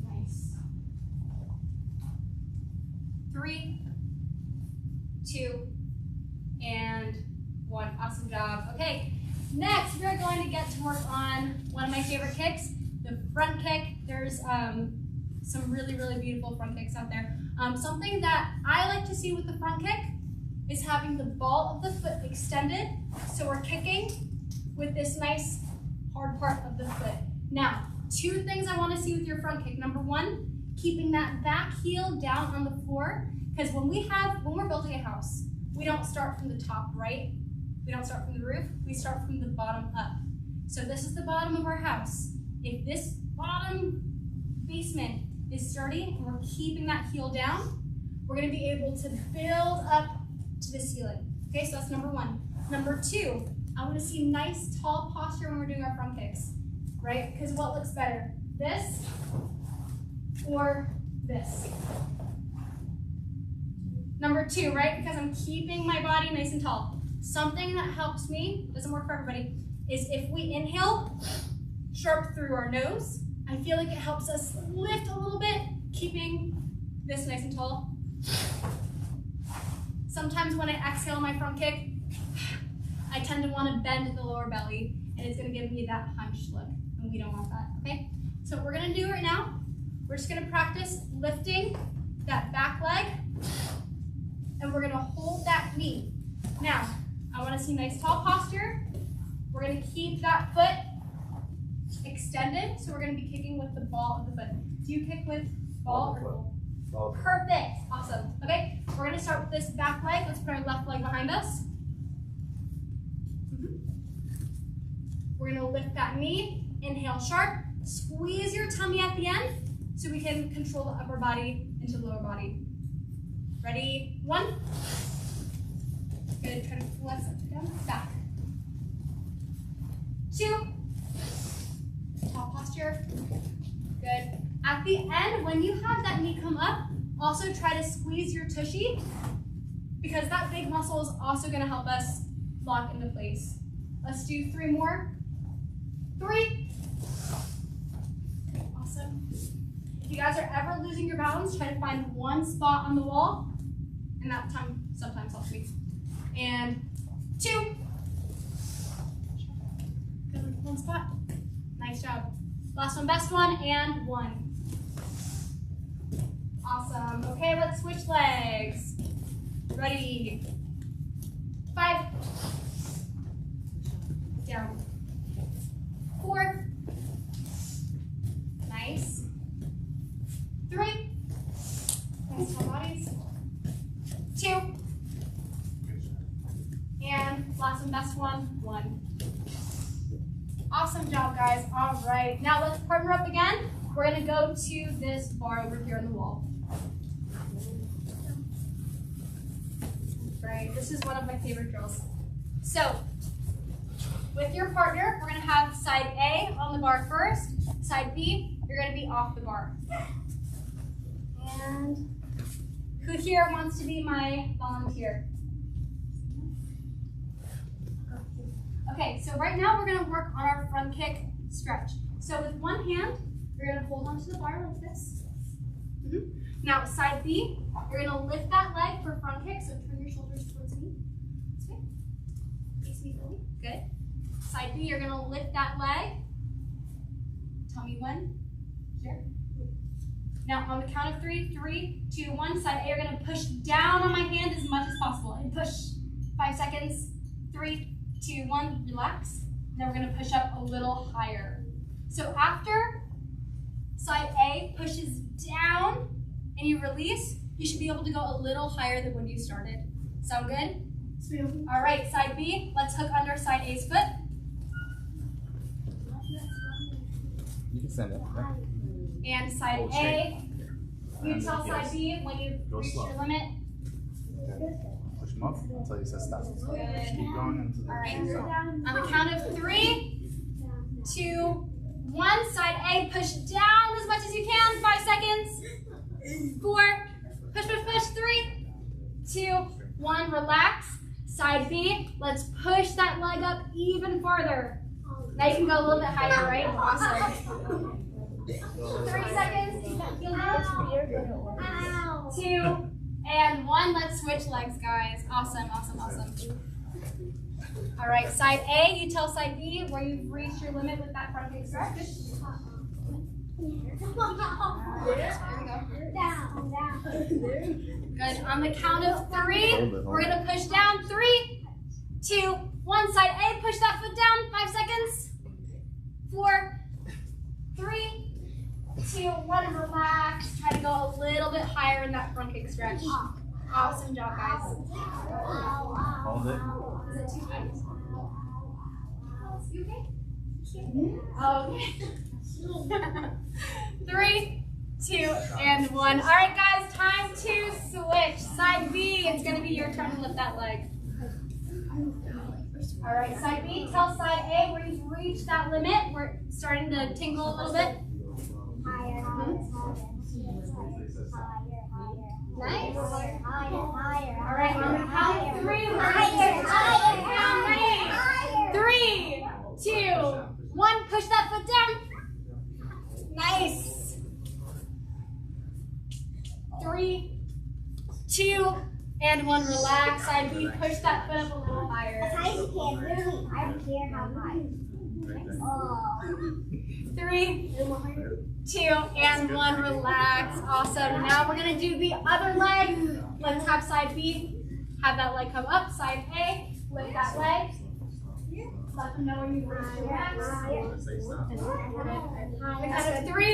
Nice. 3, 2, and 1. Awesome job. Okay, next we're going to get to work on one of my favorite kicks, the front kick. There's some really, really beautiful front kicks out there. Something that I like to see with the front kick is having the ball of the foot extended. So we're kicking with this nice hard part of the foot. Now, 2 things I want to see with your front kick. Number 1, keeping that back heel down on the floor. Because when we're building a house, we don't start from the top, right? We don't start from the roof, we start from the bottom up. So this is the bottom of our house. If this bottom basement is sturdy and we're keeping that heel down, we're gonna be able to build up to the ceiling. Okay, so that's number 1. Number 2, I wanna see nice tall posture when we're doing our front kicks, right? Because what looks better, this or this? Number 2, right? Because I'm keeping my body nice and tall. Something that helps me, doesn't work for everybody, is if we inhale, sharp through our nose. I feel like it helps us lift a little bit, keeping this nice and tall. Sometimes when I exhale my front kick, I tend to want to bend the lower belly, and it's going to give me that hunched look, and we don't want that, okay? So what we're going to do right now, we're just going to practice lifting that back leg, and we're going to hold that knee. Now, I want to see nice tall posture. We're going to keep that foot extended, so we're going to be kicking with the ball of the foot. Do you kick with ball or goal? Ball. Perfect. Awesome. Okay, we're going to start with this back leg. Let's put our left leg behind us. We're going to lift that knee. Inhale sharp. Squeeze your tummy at the end so we can control the upper body into the lower body. Ready? 1. Good. Try to flex up and down. Back. 2. Top posture. Good. At the end, when you have that knee come up, also try to squeeze your tushy because that big muscle is also going to help us lock into place. Let's do 3 more. 3. Awesome. If you guys are ever losing your balance, try to find one spot on the wall, and that time sometimes helps me. And 2. Good with one spot. Nice job. Last one, best one, and 1. Awesome. Okay, let's switch legs. Ready? 5. Down. 4. Nice. 3. Nice tall bodies. 2. And last and best one, 1. Awesome job, guys. All right. Now let's partner up again. We're going to go to this bar over here on the wall. Right. This is one of my favorite drills. So, with your partner, we're going to have side A on the bar first. Side B, you're going to be off the bar. And who here wants to be my volunteer? Okay, so right now we're going to work on our front kick stretch. So with one hand, you're going to hold onto the bar like this. Now side B, you're going to lift that leg for front kick, so turn your shoulders towards me. This way. Face me fully. Good. Side B, you're going to lift that leg. Tell me when. Sure. Now on the count of 3, 3, 2, 1, side A, you're going to push down on my hand as much as possible. And push. 5 seconds. 3, 2, 1, relax. And then we're going to push up a little higher. So after side A pushes down and you release, you should be able to go a little higher than when you started. Sound good? Smooth. All right, side B, let's hook under side A's foot. You can send it. And side A, you tell side B when you've reached your limit. Push them up until you say stop. Just keep going until All right, stop. on the count of 3, 2, 1, side A, push down as much as you can, 5 seconds. 4, push, push, push, 3, 2, 1, relax. Side B, let's push that leg up even farther. Now you can go a little bit higher, right? Awesome. 3 seconds. 2 and 1. Let's switch legs, guys. Awesome, awesome, awesome. All right, side A, you tell side B where you've reached your limit with that front kick stretch. There we go. Good. On the count of 3, we're going to push down. 3, 2, 1. Side A, push that foot down. 5 seconds. 4, 3, 2, 1. Relax. Try to go a little bit higher in that front kick stretch. Awesome job, guys. Hold it. Is it too tight? You okay? Okay. 3, 2, and 1. All right, guys, time to switch. Side B, it's going to be your turn to lift that leg. All right, side B, tell side A where you've reached that limit. We're starting to tingle a little bit. Nice. All right, on the count of 3, we're going to count. Ready? 3, 2, 1. Push that foot down. Nice. 3, 2, and 1. Relax. Side B, push that foot up a little higher. I don't care how high. 3, 2, and 1. Relax. Awesome. Now we're going to do the other leg. Let's have side B have that leg come up. Side A, lift that leg. Let them know when you reach your max. Say stop. We got 3,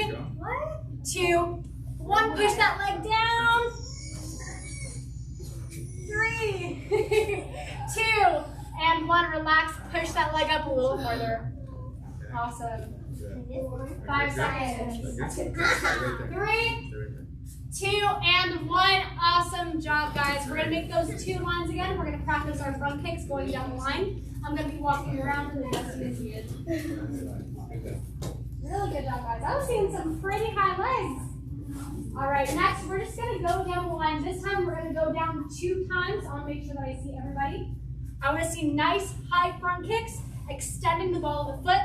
2, 1. Push that leg down. 3, 2, and 1. Relax. Push that leg up a little further. Awesome. 5 seconds. 3, 2, and 1. Awesome job, guys. We're going to make those 2 lines again. We're going to practice our front kicks going down the line. I'm going to be walking around and adjusting as needed. Really good job, guys. I was seeing some pretty high legs. All right, next we're just going to go down the line. This time we're going to go down 2 times. I want to make sure that I see everybody. I want to see nice high front kicks, extending the ball of the foot,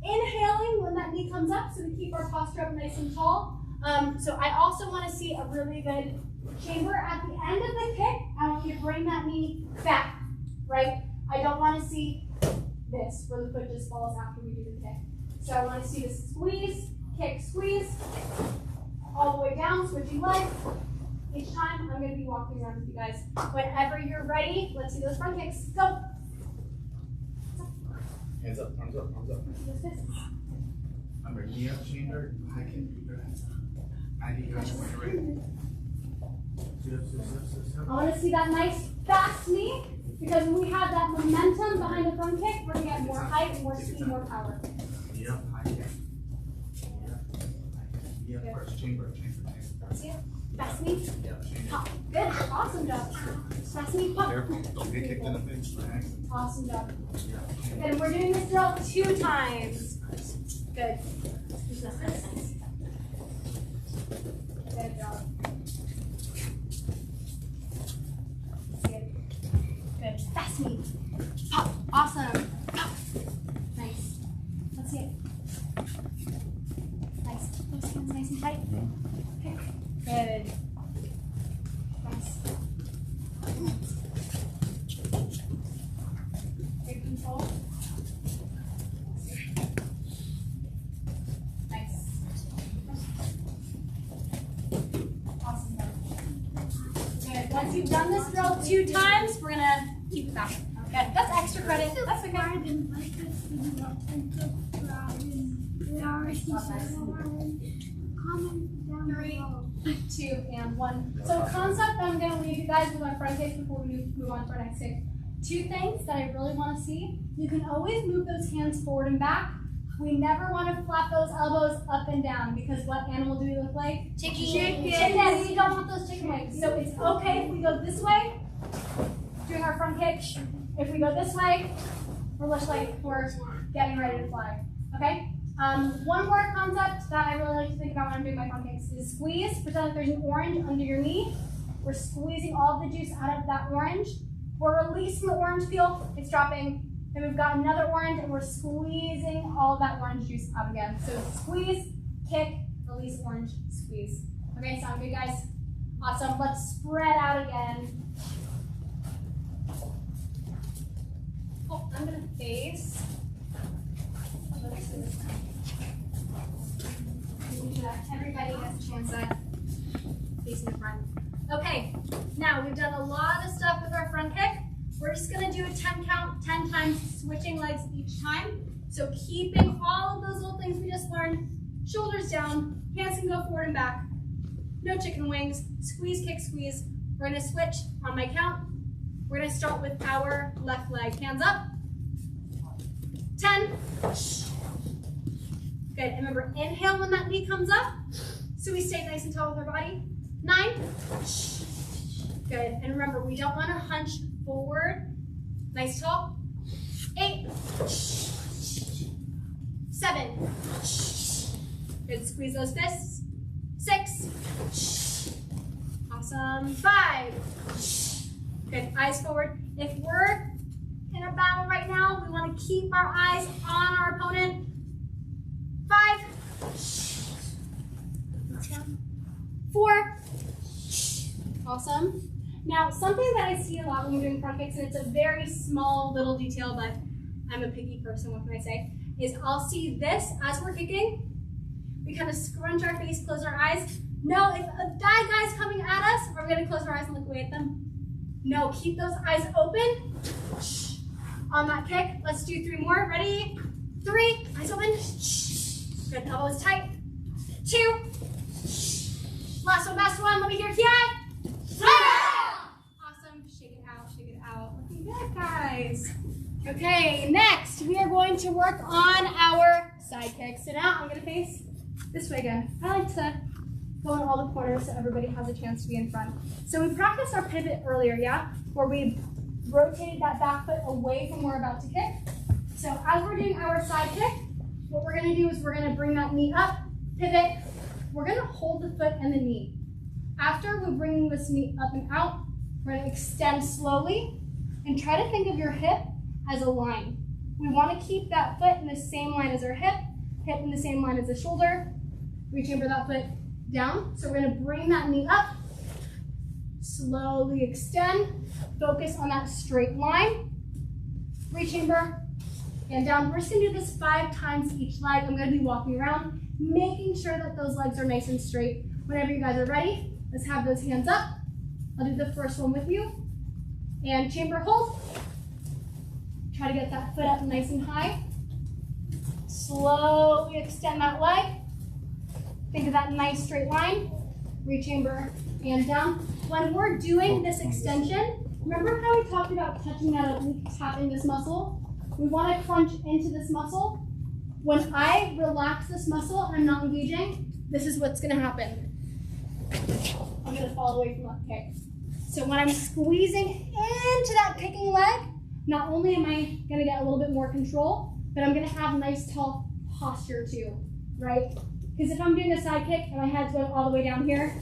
inhaling when that knee comes up so we keep our posture up nice and tall. So I also want to see a really good chamber at the end of the kick. I want you to bring that knee back, right? I don't want to see this where the foot just falls after we do the kick. So I want to see the squeeze, kick, squeeze, all the way down, switching legs. Each time I'm going to be walking around with you guys. Whenever you're ready, let's see those front kicks. Go. Hands up, arms up, arms up. Remember, knee up, chamber, high kick. I want to see that nice fast knee, because when we have that momentum behind the front kick, we're going to get more height, more speed, more power. Yep, high kick. Yep, first chamber. See it? Fast knee. Yep, chamber. Pop. Good. Awesome job. Fast knee. Pop. Careful, don't get kicked in the face by accident. Awesome job. Yeah. And we're doing this drill 2 times. Good. Good job. Good. Fast knee. Pop. Awesome. Pop. Nice. Let's see it. Nice. Those hands nice and tight. Okay. Good. Nice. Good control. Nice. Awesome. Good. Once you've done this drill 2 times, we're gonna keep it back. Okay. That's extra credit. That's okay. 3, 2, and 1. So concept I'm going to leave you guys with our front kicks before we move on to our next kick. 2 things that I really want to see. You can always move those hands forward and back. We never want to flap those elbows up and down, because what animal do we look like? Chicken. We don't want those chicken wings. So it's okay if we go this way doing our front kick. If we go this way, we're looking like we're getting ready to fly. Okay? One more concept that I really like to think about when I'm doing my front kicks is squeeze. Pretend like there's an orange under your knee. We're squeezing all the juice out of that orange. We're releasing the orange peel. It's dropping. Then we've got another orange, and we're squeezing all of that orange juice out again. So squeeze, kick, release orange, squeeze. Okay, sound good, guys? Awesome. Let's spread out again. Oh, I'm going to face. Let's do this now. Everybody has a chance at facing the front. Okay, now we've done a lot of stuff with our front kick. We're just gonna do a 10 count, 10 times, switching legs each time. So keeping all of those little things we just learned, shoulders down, hands can go forward and back. No chicken wings, squeeze, kick, squeeze. We're gonna switch on my count. We're gonna start with our left leg, hands up. 10. Good, and remember, inhale when that knee comes up, so we stay nice and tall with our body. 9. Good, and remember, we don't want to hunch forward. Nice tall. 8. 7. Good, squeeze those fists. 6. Awesome. 5. Good, eyes forward. If we're in a battle right now, we want to keep our eyes on our opponent. 5. 4. Awesome. Now, something that I see a lot when you're doing front kicks, and it's a very small little detail, but I'm a picky person, what can I say, is I'll see this as we're kicking. We kind of scrunch our face, close our eyes. No, if a bad guy's coming at us, are we going to close our eyes and look away at them? No, keep those eyes open. on that kick. Let's do 3 more. Ready? 3. Eyes open. Good. Elbows tight. 2. Last one, best one. Let me hear Ki. Awesome. Shake it out. Shake it out. Looking good, guys. Okay, next we are going to work on our side kick. So now I'm going to face this way again. I like to go in all the corners so everybody has a chance to be in front. So we practiced our pivot earlier, yeah? Where we rotated that back foot away from where we're about to kick. So as we're doing our side kick, what we're going to do is we're going to bring that knee up, pivot. We're going to hold the foot and the knee. After we're bringing this knee up and out, we're going to extend slowly and try to think of your hip as a line. We want to keep that foot in the same line as our hip in the same line as the shoulder. Rechamber that foot down. So we're going to bring that knee up, slowly extend, focus on that straight line, rechamber, and down. We're just going to do this 5 times each leg. I'm going to be walking around, making sure that those legs are nice and straight. Whenever you guys are ready, let's have those hands up. I'll do the first one with you. And chamber hold. Try to get that foot up nice and high. Slowly extend that leg. Think of that nice straight line. Rechamber and down. When we're doing this extension, remember how we talked about touching that oblique, tapping this muscle? We want to crunch into this muscle. When I relax this muscle and I'm not engaging, this is what's going to happen. I'm going to fall away from that kick. So when I'm squeezing into that kicking leg, not only am I going to get a little bit more control, but I'm going to have nice tall posture too, right? Because if I'm doing a side kick and my head's going all the way down here,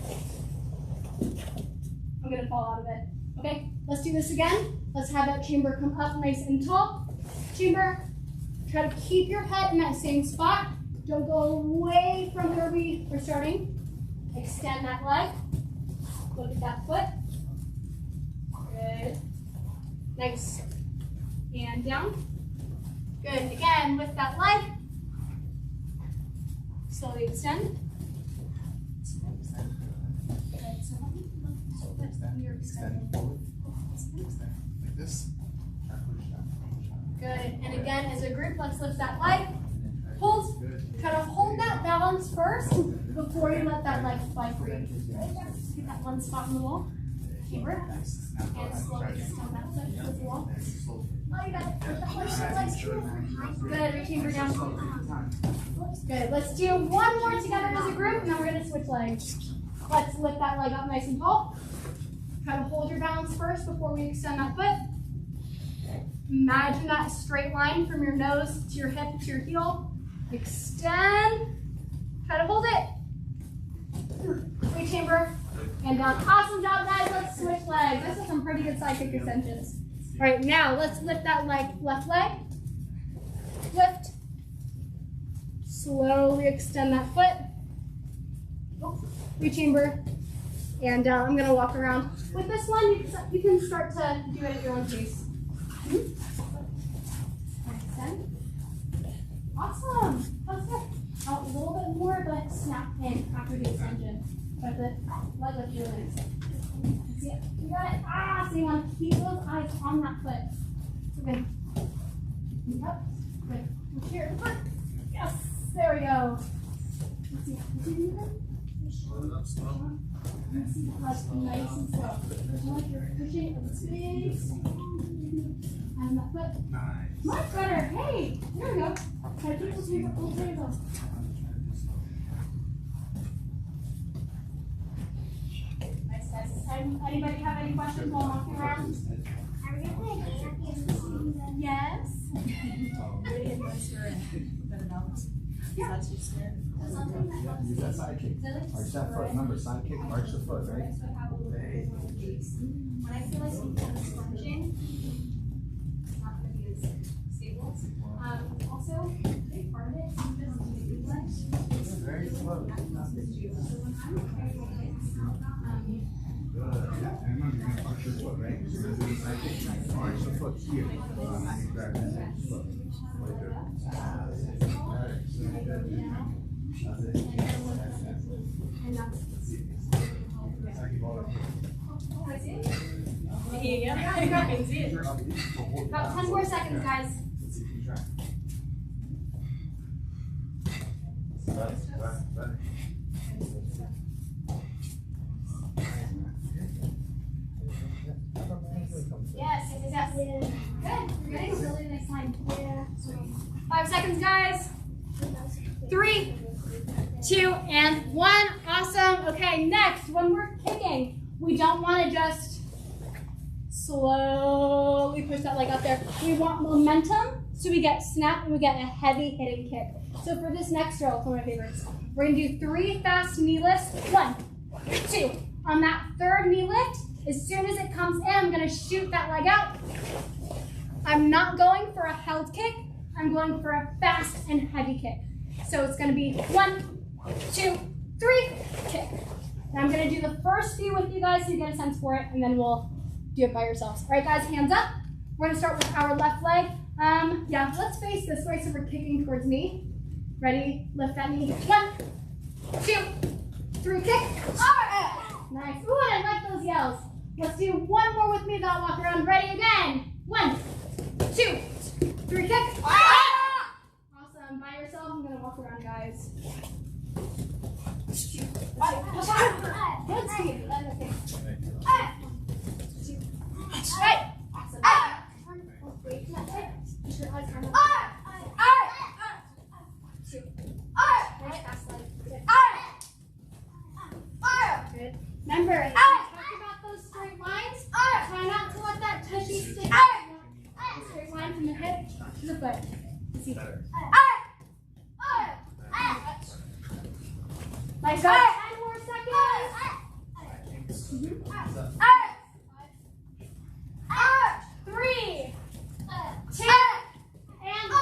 I'm going to fall out of it. Okay, let's do this again. Let's have that chamber come up nice and tall. Chamber, try to keep your head in that same spot. Don't go away from where we were starting. Extend that leg. Look at that foot. Good. Nice. And down. Good. Again, lift that leg. Slowly extend. Good. So you're extending. Like this. Good. And again, as a group, let's lift that leg. Hold. Try to hold that balance first before you let that leg fly free. Get that one spot in the wall. Chamber. And slowly extend that foot to the wall. Oh, you got it. Good. Rechamber down. Good. Let's do one more together as a group, and then we're going to switch legs. Let's lift that leg up nice and tall. Try to hold your balance first before we extend that foot. Imagine that straight line from your nose to your hip to your heel. Extend. Try to hold it. Rechamber and down. Awesome job, guys. Let's switch legs. This is some pretty good side kick extensions. All right, now let's lift that leg, left leg. Lift. Slowly extend that foot. Rechamber. And I'm going to walk around. With this one, you can start to do it at your own pace. Extend. Awesome. That's it. A little bit more, but snap in after the extension. But the leg lift your legs. See it? You got it. So you want to keep those eyes on that foot. So good. Up. Good. Look here. Yes. There we go. Let's see. Slow it up, slow. Nice and slow. Like you're pushing a big and that foot. Nice. Much better. Hey, there we go. Try to keep those hands up. Oh, there you go. Nice, guys. Anybody have any questions while walking around? Are we going to champions? Yes. Yeah. Use that side kick. Arch that foot. Remember, side kick, arch the foot, right? When I feel like I'm kind of scrunching, it's not going to be as stable. Also, a big part of it is just Very slow. Good. Yeah. And remember, you're going to arch your foot, right? So you're going to do the side kick. Arch the foot here. Grab that foot. Right there. That's it. and that's Yeah, you can see it. About 10 more seconds, guys. Let's see if you try. Yes. Good. You're getting really nice time. Yeah. 5 seconds, guys. 3, 2, and 1. Awesome. Okay, next, when we're kicking, we don't want to just slowly push that leg up there. We want momentum, so we get snap and we get a heavy hitting kick. So for this next drill, it's one of my favorites. We're going to do 3 fast knee lifts. 1, 2. On that third knee lift, as soon as it comes in, I'm going to shoot that leg out. I'm not going for a held kick. I'm going for a fast and heavy kick. So it's going to be 1, 2, 3, kick. And I'm going to do the first few with you guys so you get a sense for it, and then we'll do it by yourselves. All right, guys, hands up. We're going to start with our left leg. Yeah, let's face this way so we're kicking towards me. Ready? Lift that knee. 1, 2, 3, kick. Nice. Ooh, I like those yells. Let's do one more with me, then I'll walk around. Ready again. 1, 2, 3, kick. Awesome. By yourself, I'm going to walk around, guys. Good speed. Right. Awesome. Wait, push your eyes on. Good. Remember, if you talk about those straight lines, try not to let that tushy stick out. Straight line from the hip to the foot. See. Nice job. 10 more seconds. 3, 2, and 1.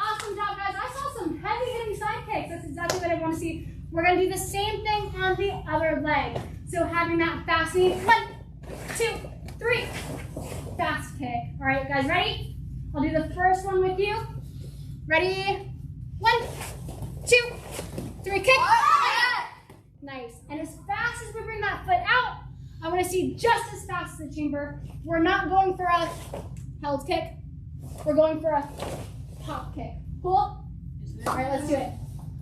Awesome job, guys. I saw some heavy hitting side kicks. That's exactly what I want to see. We're going to do the same thing on the other leg. So having that fast knee. 1, 2, 3. Fast kick. All right, guys, ready? I'll do the first one with you. Ready? 1, 2, 3, kick. Nice. And as fast as we bring that foot out, I want to see just as fast as the chamber. We're not going for a held kick. We're going for a pop kick. Cool? All right, let's do it.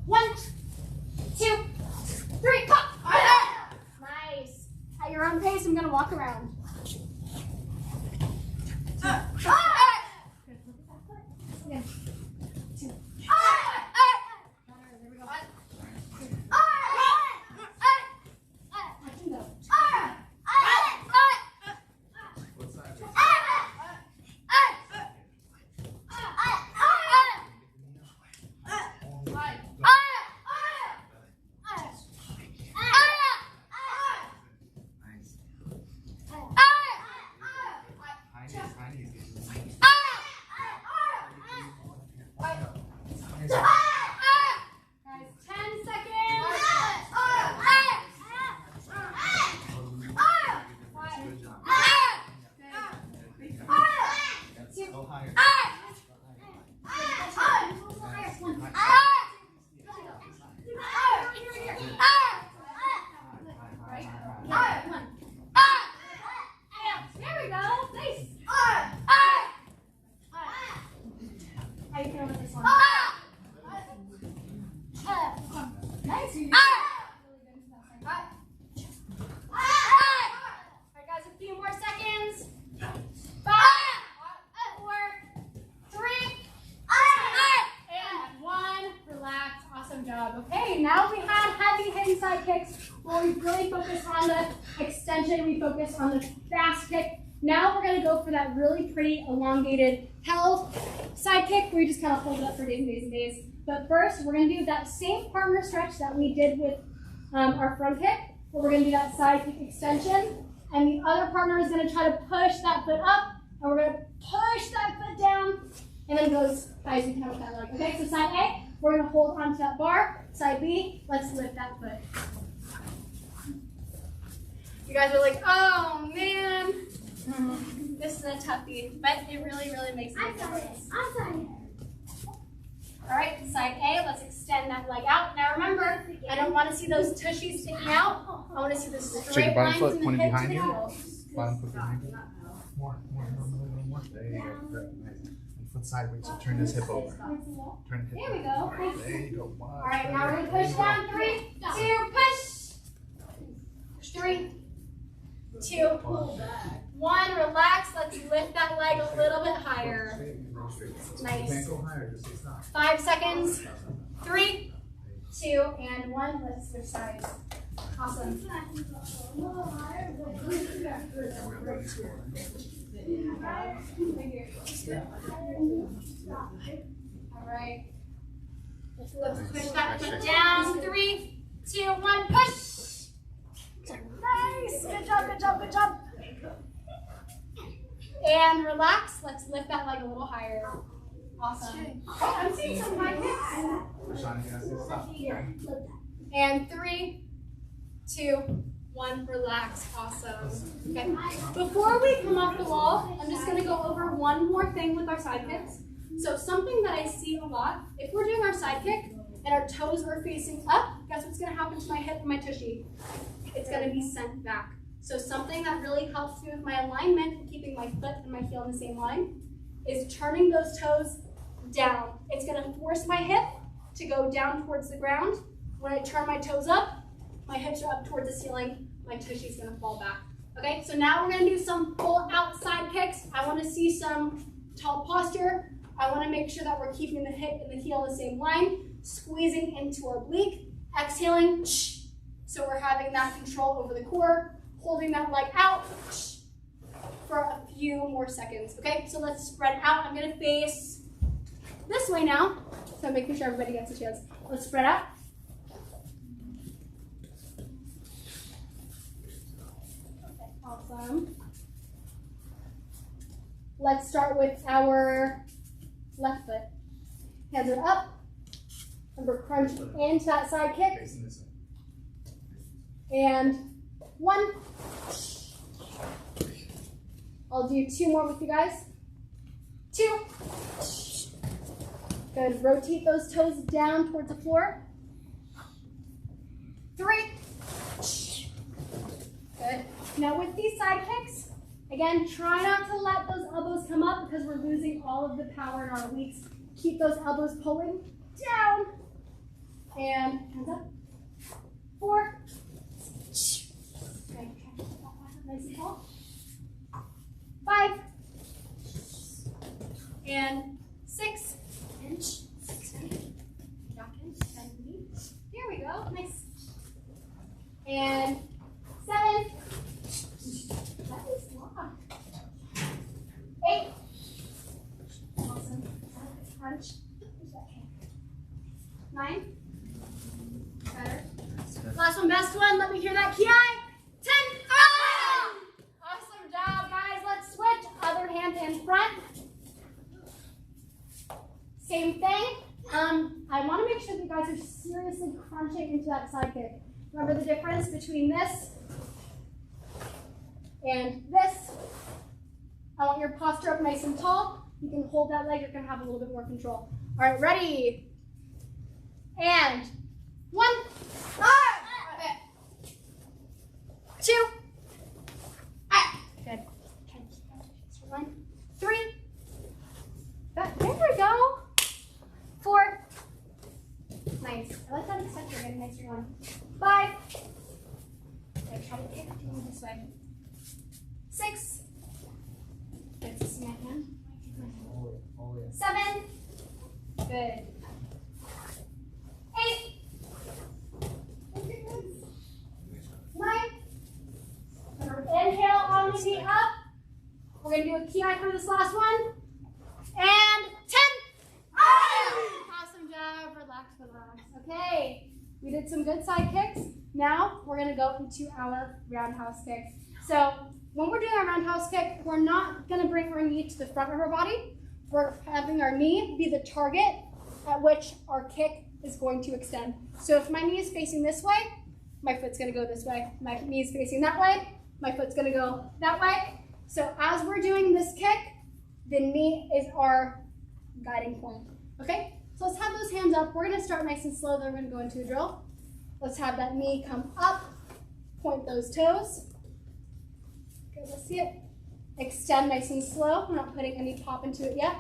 1, 2, 3, pop. Nice. At your own pace, I'm going to walk around. Again. 2. There we go. Okay, now we have heavy hitting side kicks where we really focus on the extension, we focus on the fast kick. Now we're going to go for that really pretty elongated held side kick where you just kind of hold it up for days and days and days. But first, we're going to do that same partner stretch that we did with our front kick, but we're going to do that side kick extension. And the other partner is going to try to push that foot up, and we're going to push that foot down, and then it goes high as you can with that leg. Okay, so side A, we're going to hold onto that bar. Side B, let's lift that foot. You guys are like, oh man, this is a toughie, but it really, really makes a big difference. All right, side A, let's extend that leg out. Now remember, I don't want to see those tushies sticking out. I want to see the straight lines in the hip to the heel. Bottom foot behind you. More. There you go. Good. Nice. And foot sideways. So turn this hip over. Turn the hip. There we go. over. Nice. There you go. All right, now we're gonna push down. 3, 2, push. 3, 2, 1. Relax. Let's lift that leg a little bit higher. Nice. Can't go higher. Just say stop. 5 seconds. 3, 2, and 1. Let's switch sides. Awesome. All right. Let's push that foot down. 3, 2, 1. Push. Nice. Good job. Good job. Good job. And relax. Let's lift that leg a little higher. Awesome. Oh, I'm seeing some high kicks. Rashawn, you gotta say stop. And 3, 2, 1. Relax. Awesome. Okay. Before we come off the wall, I'm just going to go over one more thing with our side kicks. So something that I see a lot, if we're doing our side kick and our toes are facing up, guess what's going to happen to my hip and my tushy? It's going to be sent back. So something that really helps me with my alignment and keeping my foot and my heel in the same line is turning those toes down. It's going to force my hip to go down towards the ground. When I turn my toes up, my hips are up towards the ceiling, my tushy is going to fall back. Okay, so now we're going to do some full outside kicks. I want to see some tall posture. I want to make sure that we're keeping the hip and the heel in the same line, squeezing into our oblique, exhaling, so we're having that control over the core, holding that leg out for a few more seconds. Okay, so let's spread out. I'm going to face this way now, so making sure everybody gets a chance. Let's spread out. Awesome. Let's start with our left foot. Hands are up. And we're crunching into that side kick. Facing this way. And 1. I'll do 2 more with you guys. 2. Good. Rotate those toes down towards the floor. 3. Good. Now with these side kicks, again, try not to let those elbows come up because we're losing all of the power in our obliques. Keep those elbows pulling down. And hands up. 4. Okay, nice and tall. 5. And 6. Inch. Back in. And knee. Here we go. Nice. And 7. That is long. 8. Awesome. Crunch. 9. Better. Last one, best one. Let me hear that. Ki. 10. Ah! Awesome job, guys. Let's switch. Other hand in front. Same thing. I want to make sure that you guys are seriously crunching into that side kick. Remember the difference between this and this. I want your posture up nice and tall. You can hold that leg. You're going to have a little bit more control. All right, ready? And 1. Okay. 2. Good. 1. 3. There we go. 4. Nice. I like that extent. You're getting nicer one. 5. Okay, try to kick this way. 6. Good to see my hand. 7. Good. 8. 9. Inhale on the knee up. We're going to do a ki for this last one. And 10. Awesome job. Relax, relax. Okay. We did some good side kicks. Now we're going to go into our roundhouse kick. So when we're doing our roundhouse kick, we're not going to bring our knee to the front of our body. We're having our knee be the target at which our kick is going to extend. So if my knee is facing this way, my foot's going to go this way. My knee is facing that way, my foot's going to go that way. So as we're doing this kick, the knee is our guiding point. Okay? So let's have those hands up. We're going to start nice and slow, then we're going to go into a drill. Let's have that knee come up, point those toes. Okay, let's see it. Extend nice and slow. I'm not putting any pop into it yet.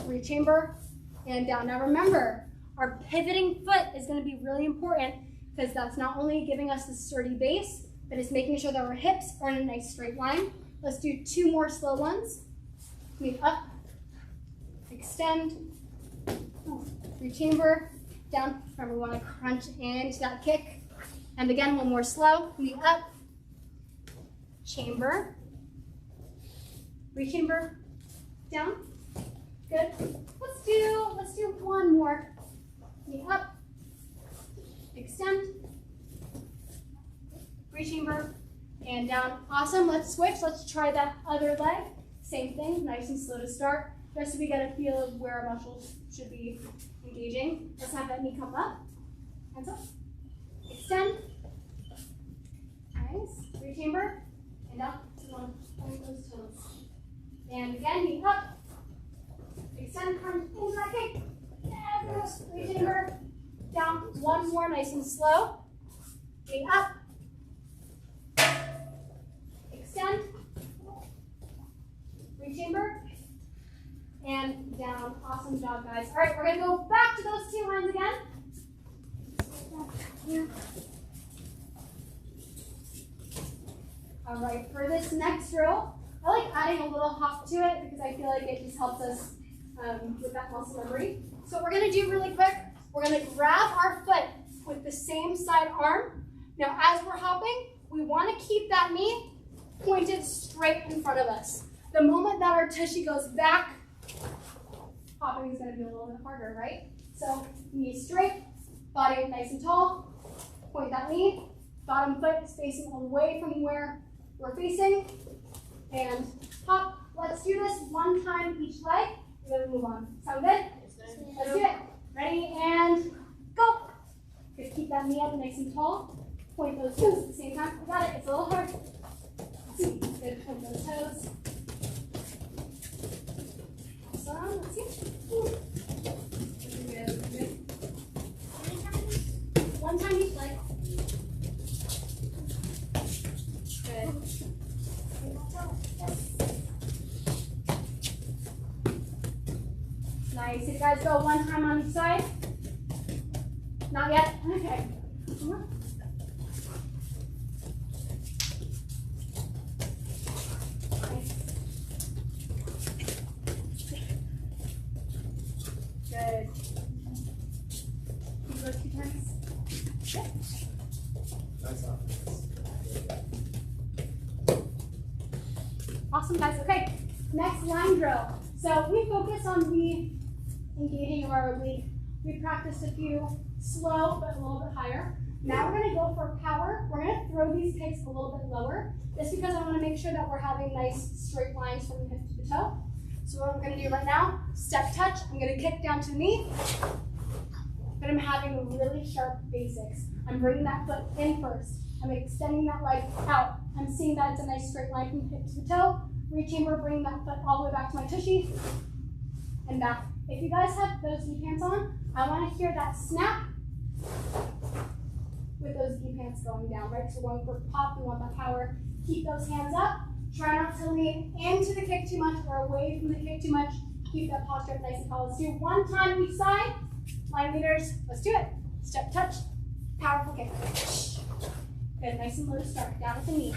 Rechamber and down. Now remember, our pivoting foot is going to be really important because that's not only giving us the sturdy base, but it's making sure that our hips are in a nice straight line. Let's do 2 more slow ones. Move up, extend, rechamber, down. Remember, we want to crunch into that kick. And again, 1 more slow. Move up, chamber, rechamber, down. Good. Let's do 1 more. Knee up, extend, rechamber, and down. Awesome. Let's switch. Let's try that other leg. Same thing, nice and slow to start, just so we get a feel of where our muscles should be engaging. Let's have that knee come up. Hands up. Extend. Nice. Rechamber, and down. Point those toes. And again, knee up. Extend, crunch into that kick. Yes. Rechamber. Down. 1 more, nice and slow. Knee up. Extend. Rechamber. And down. Awesome job, guys. All right, we're going to go back to those 2 hands again. All right, for this next drill, I like adding a little hop to it because I feel like it just helps us with that muscle memory. So what we're going to do really quick, we're going to grab our foot with the same side arm. Now, as we're hopping, we want to keep that knee pointed straight in front of us. The moment that our tushy goes back, hopping is going to be a little bit harder, right? So knee straight, body nice and tall, point that knee, bottom foot is facing away from where we're facing, and hop. Let's do this 1 time each leg, and then move on. Sound good? Let's do it. Ready, and go. Just keep that knee up nice and tall. Point those toes at the same time. We got it. It's a little hard. Good. Point those toes. Awesome. Let's see. Good. 1 time each leg. Good. Nice. If you guys go 1 time on each side. Not yet? Okay. Nice. Good. You go 2 times. Good. Awesome, guys. Okay, next line drill. So we focus on the engaging of our oblique. We practiced a few slow, but a little bit higher. Now we're going to go for power. We're going to throw these kicks a little bit lower, just because I want to make sure that we're having nice straight lines from the hip to the toe. So what I'm going to do right now, step touch. I'm going to kick down to the knee, but I'm having really sharp basics. I'm bringing that foot in first. I'm extending that leg out. I'm seeing that it's a nice straight line from the hip to the toe. Rechamber, bringing that foot all the way back to my tushy and back. If you guys have those knee pants on, I want to hear that snap with those knee pants going down, right? So going for pop, we want that power. Keep those hands up. Try not to lean into the kick too much or away from the kick too much. Keep that posture nice and tall. Let's do 1 time each side. Line leaders, let's do it. Step touch, powerful kick. Good, nice and low to start. Down at the knee.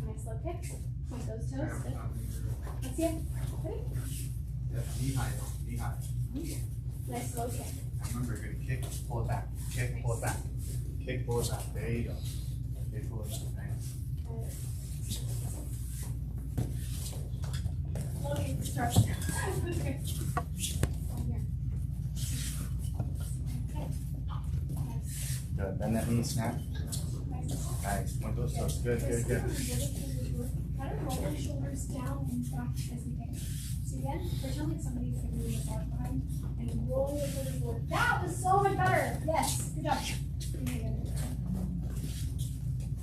Nice low kick. Point those toes. Good. Let's see it. Ready? Yeah, knee high, knee high. Nice slow kick. And remember, you're gonna kick, pull it back. Kick, pull it back. Kick, pull it back. There you go. Kick, pull it back. Nice. Okay, start. Okay. Good. Bend that knee, snap. Nice. Point those toes. Good, good, good. Try to roll your shoulders down and back as we can. So again, pretend like somebody's giving you a massage behind and roll your shoulders forward. That was so much better. Yes, good job.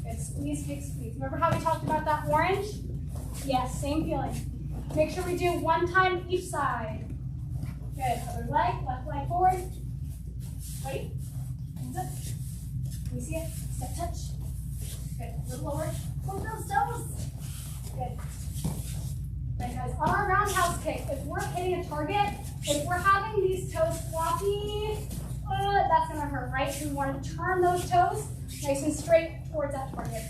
Good. Squeeze, kick, squeeze. Remember how we talked about that orange? Yes, same feeling. Make sure we do 1 time each side. Good. Other leg, left leg forward. Ready? Hands up. Can you see it? Step touch. Good. A little lower. Point those toes. Good. Right, guys. On our roundhouse kick, if we're hitting a target, if we're having these toes floppy, that's gonna hurt, right? So we want to turn those toes nice and straight towards that target.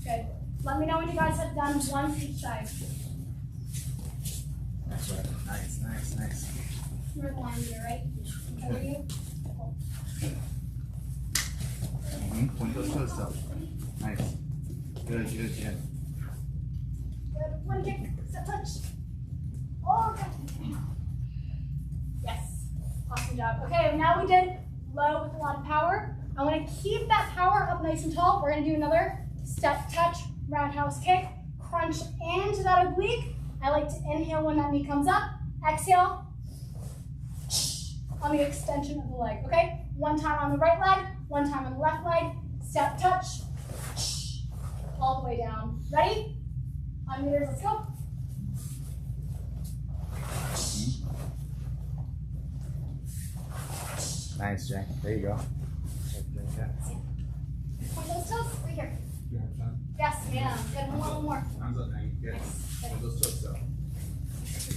Good. Let me know when you guys have done one each side. That's right. Nice, nice, nice. You're the line leader, right? Over you. Point those toes up. Nice. Good, good, good. Good. One kick. Step touch. Oh, good. Yes. Awesome job. Okay, now we did low with a lot of power. I want to keep that power up nice and tall. We're going to do another step touch, roundhouse kick, crunch into that oblique. I like to inhale when that knee comes up. Exhale on the extension of the leg, okay? One time on the right leg, one time on the left leg. Step touch, all the way down. Ready? On meters, let's go. Nice, Jay. There you go. Point those toes, right here. You have time? Yes, ma'am. Good, one more. Hands up, man. Good. Nice. Point those toes up.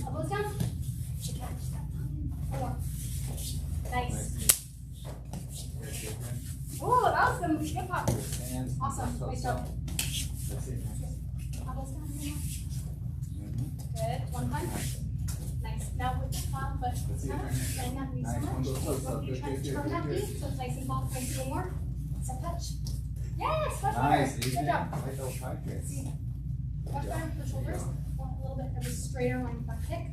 Elbows down. One more. Nice. Oh, that was some hip hop. Hands. Awesome. Nice job. That's it, man. Elbows down. Good. One punch. Nice. Now with the front foot. That's it, man. Bend that knee so Nice. much. Point those toes up. When you Good, try good, to good, turn good, that knee, good. so it's nice and ball. Nice and more. Step touch. Yes, much better. Nice. Good Easy. job. Right double five kicks. See, much better for the shoulders. Want a little bit of a straighter line back kick.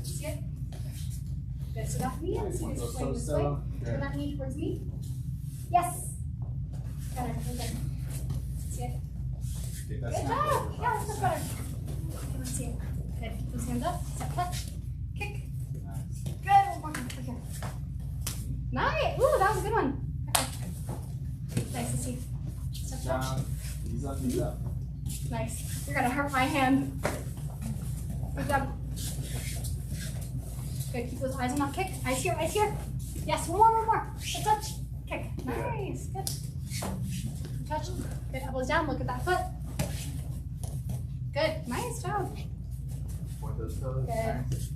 See it? Good. So that knee Nice. is Point those swing toes this way. up. Turn Good. that knee towards me. Yes. Better. Good. See it? Get that Good snap job. over. Yeah, that's better. Okay, let's see it. Good. Keep those hands up. Step touch. Kick. Nice. Good. One more. Right here. Nice. Ooh, that was a good one. Okay. Nice to see. Step touch. Down. Knees up, knees up. Nice. You're gonna hurt my hand. Good job. Good. Keep those eyes on that kick. Eyes here. Eyes here. Yes. One more. One more. Step touch. Kick. Nice. Good. Touch. Good. Elbows down. Look at that foot. Good. Nice job. Point those toes. Good. Nice.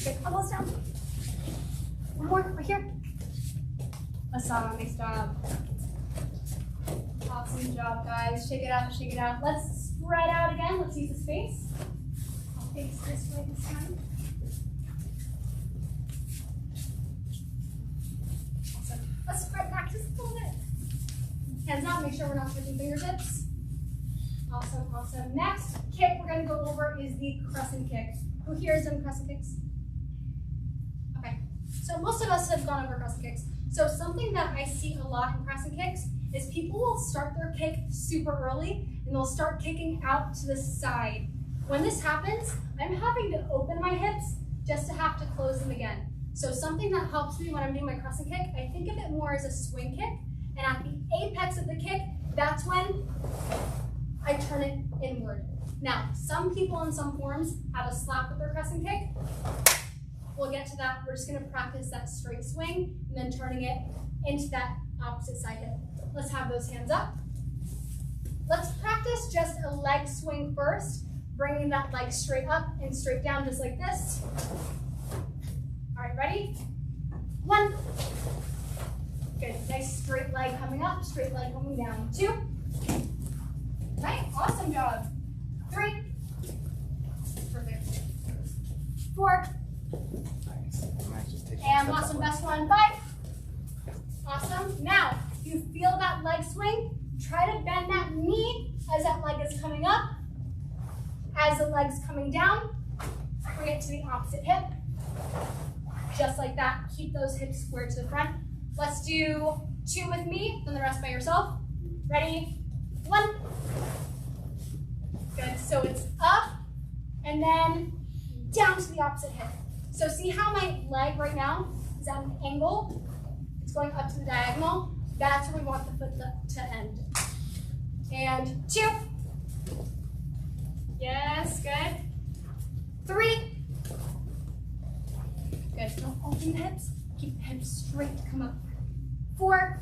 Good. Elbows down. One more. Right here. Awesome. Nice job. Awesome job, guys. Shake it out. Shake it out. Let's spread out again. Let's use the space. I'll face this way this time. Awesome. Let's spread back just a little bit. Hands up. Make sure we're not switching fingertips. Awesome. Awesome. Next kick we're going to go over is the crescent kick. Who here has done crescent kicks? Okay. So most of us have gone over crescent kicks. So something that I see a lot in crescent kicks is people will start their kick super early and they'll start kicking out to the side. When this happens, I'm having to open my hips just to have to close them again. So something that helps me when I'm doing my crescent kick, I think of it more as a swing kick, and at the apex of the kick, that's when I turn it inward. Now, some people in some forms have a slap with their crescent kick. We'll get to that. We're just gonna practice that straight swing and then turning it into that opposite side hip. Let's have those hands up. Let's practice just a leg swing first, bringing that leg straight up and straight down just like this. All right, ready? 1. Good, nice straight leg coming up, straight leg coming down. 2. Right, awesome job. 3. Perfect. 4. Nice. Nice. Just take And one step awesome, that way. best one, 5. Awesome. Now, you feel that leg swing, try to bend that knee as that leg is coming up. As the leg's coming down, bring it to the opposite hip. Just like that. Keep those hips squared to the front. Let's do 2 with me, then the rest by yourself. Ready? 1. Good. So it's up and then down to the opposite hip. So see how my leg right now is at an angle? It's going up to the diagonal. That's where we want the foot to end. And 2. Yes, good. 3. Good. Don't open the hips. Keep the hips straight to come up. 4.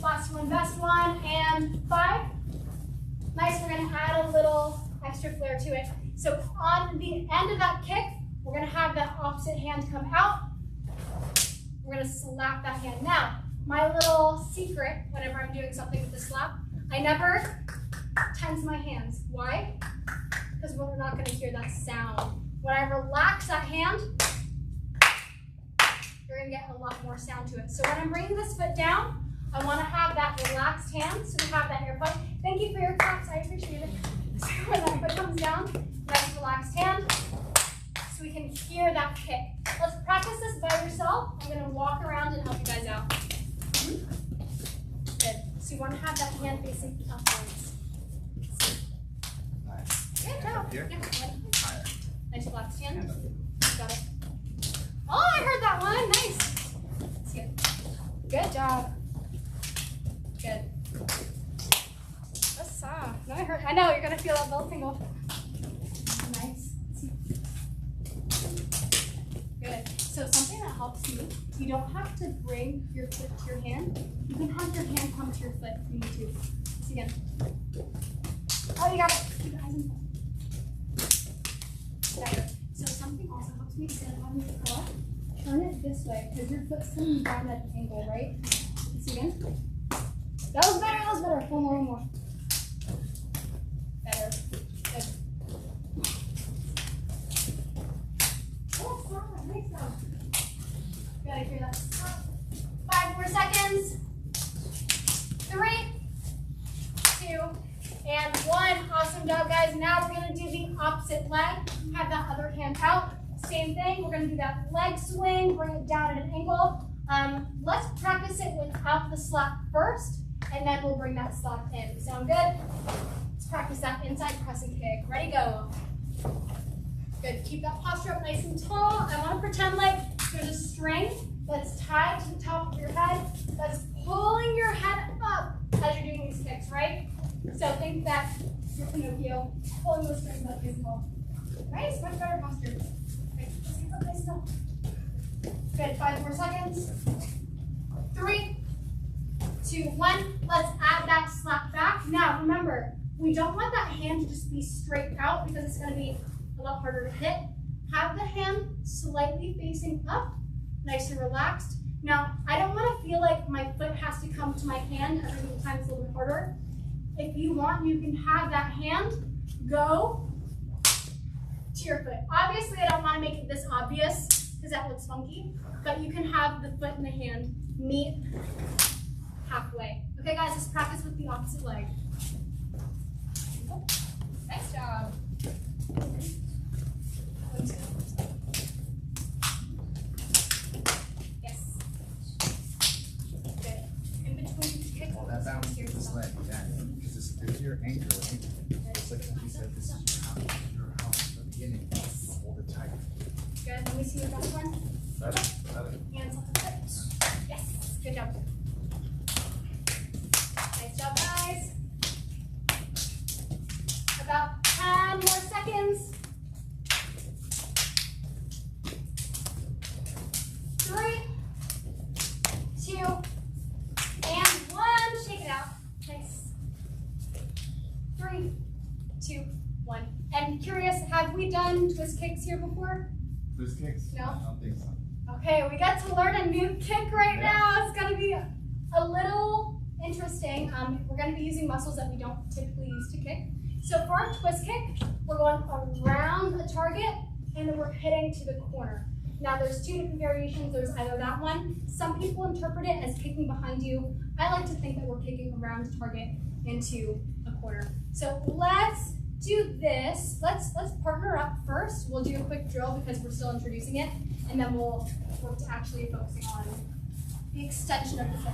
Last last one, best one, and 5. Nice, we're gonna add a little extra flair to it. So on the end of that kick, we're gonna have that opposite hand come out. We're gonna slap that hand. Now, my little secret, whenever I'm doing something with the slap, I never tense my hands. Why? Because we're not gonna hear that sound. When I relax that hand, you're gonna get a lot more sound to it. So when I'm bringing this foot down, I wanna have that relaxed hand, so we have that air foot. Thank you for your claps, I appreciate it. So when that foot comes down, nice relaxed hand, so we can hear that kick. Let's practice this by yourself. I'm gonna walk around and help you guys out. Good, so you wanna have that hand facing upwards. Nice. Good job. Here. Yeah, ready? Higher. Nice relaxed hand. Hand up. Got it. Oh, I heard that one. Nice. Let's get it. Good job. Good. That's soft. No, I know, you're going to feel that bell tingle. Nice. Good. So something that helps you don't have to bring your foot to your hand. You can have your hand come to your foot if you need to. Let's see again. Oh, you got it. Keep your eyes in front. Better. So something also helps me instead of having to claw, turn it this way because your foot's coming down at an angle, right? Let's see again. That was better, that was better. One more. Better. Good. Oh, stop. Nice job. Gotta hear that. 5 more seconds. 3, 2, and 1. Awesome job, guys. Now we're gonna do the opposite leg. Have that other hand out. Same thing. We're gonna do that leg swing, bring it down at an angle. Let's practice it without the slap first, and then we'll bring that slap in. Sound good? Let's practice that inside crescent kick. Ready, go. Good. Keep that posture up nice and tall. I want to pretend like there's a string that's tied to the top of your head that's pulling your head up as you're doing these kicks, right? So think that you're Pinocchio pulling those strings up nice and tall. Nice, much better posture. Right, let's get up nice and tall. Good, 5 more seconds. 3, 2, 1. Let's add that slap back. Now, remember, we don't want that hand to just be straight out because it's going to be a lot harder to hit. Have the hand slightly facing up, nice and relaxed. Now, I don't want to feel like my foot has to come to my hand every single time. It's a little bit harder. If you want, you can have that hand go to your foot. Obviously, I don't want to make it this obvious because that looks funky, but you can have the foot and the hand meet halfway. Okay, guys, let's practice with the opposite leg. Nice job. Yes. Good. In between kick. Well, that bounce with this leg, yeah. Because this is your anchor, right? It's like you said, this is your house at the beginning. Hold it tight. Good. Let me see your best one. Hands on the foot. Yes. Good job. Nice job, guys. About 10 more seconds. 3, 2, and 1. Shake it out. Nice. 3, 2, 1. And curious, have we done twist kicks here before? Twist kicks? No? I don't think so. Okay, we got to learn a new kick right now. It's gonna be a little interesting. We're gonna be using muscles that we don't typically use to kick. So for our twist kick, we're going around the target and then we're hitting to the corner. Now there's 2 different variations. There's either that one. Some people interpret it as kicking behind you. I like to think that we're kicking around the target into a corner. So let's do this. Let's partner up first. We'll do a quick drill because we're still introducing it, and then we'll work to actually focusing on the extension of the foot.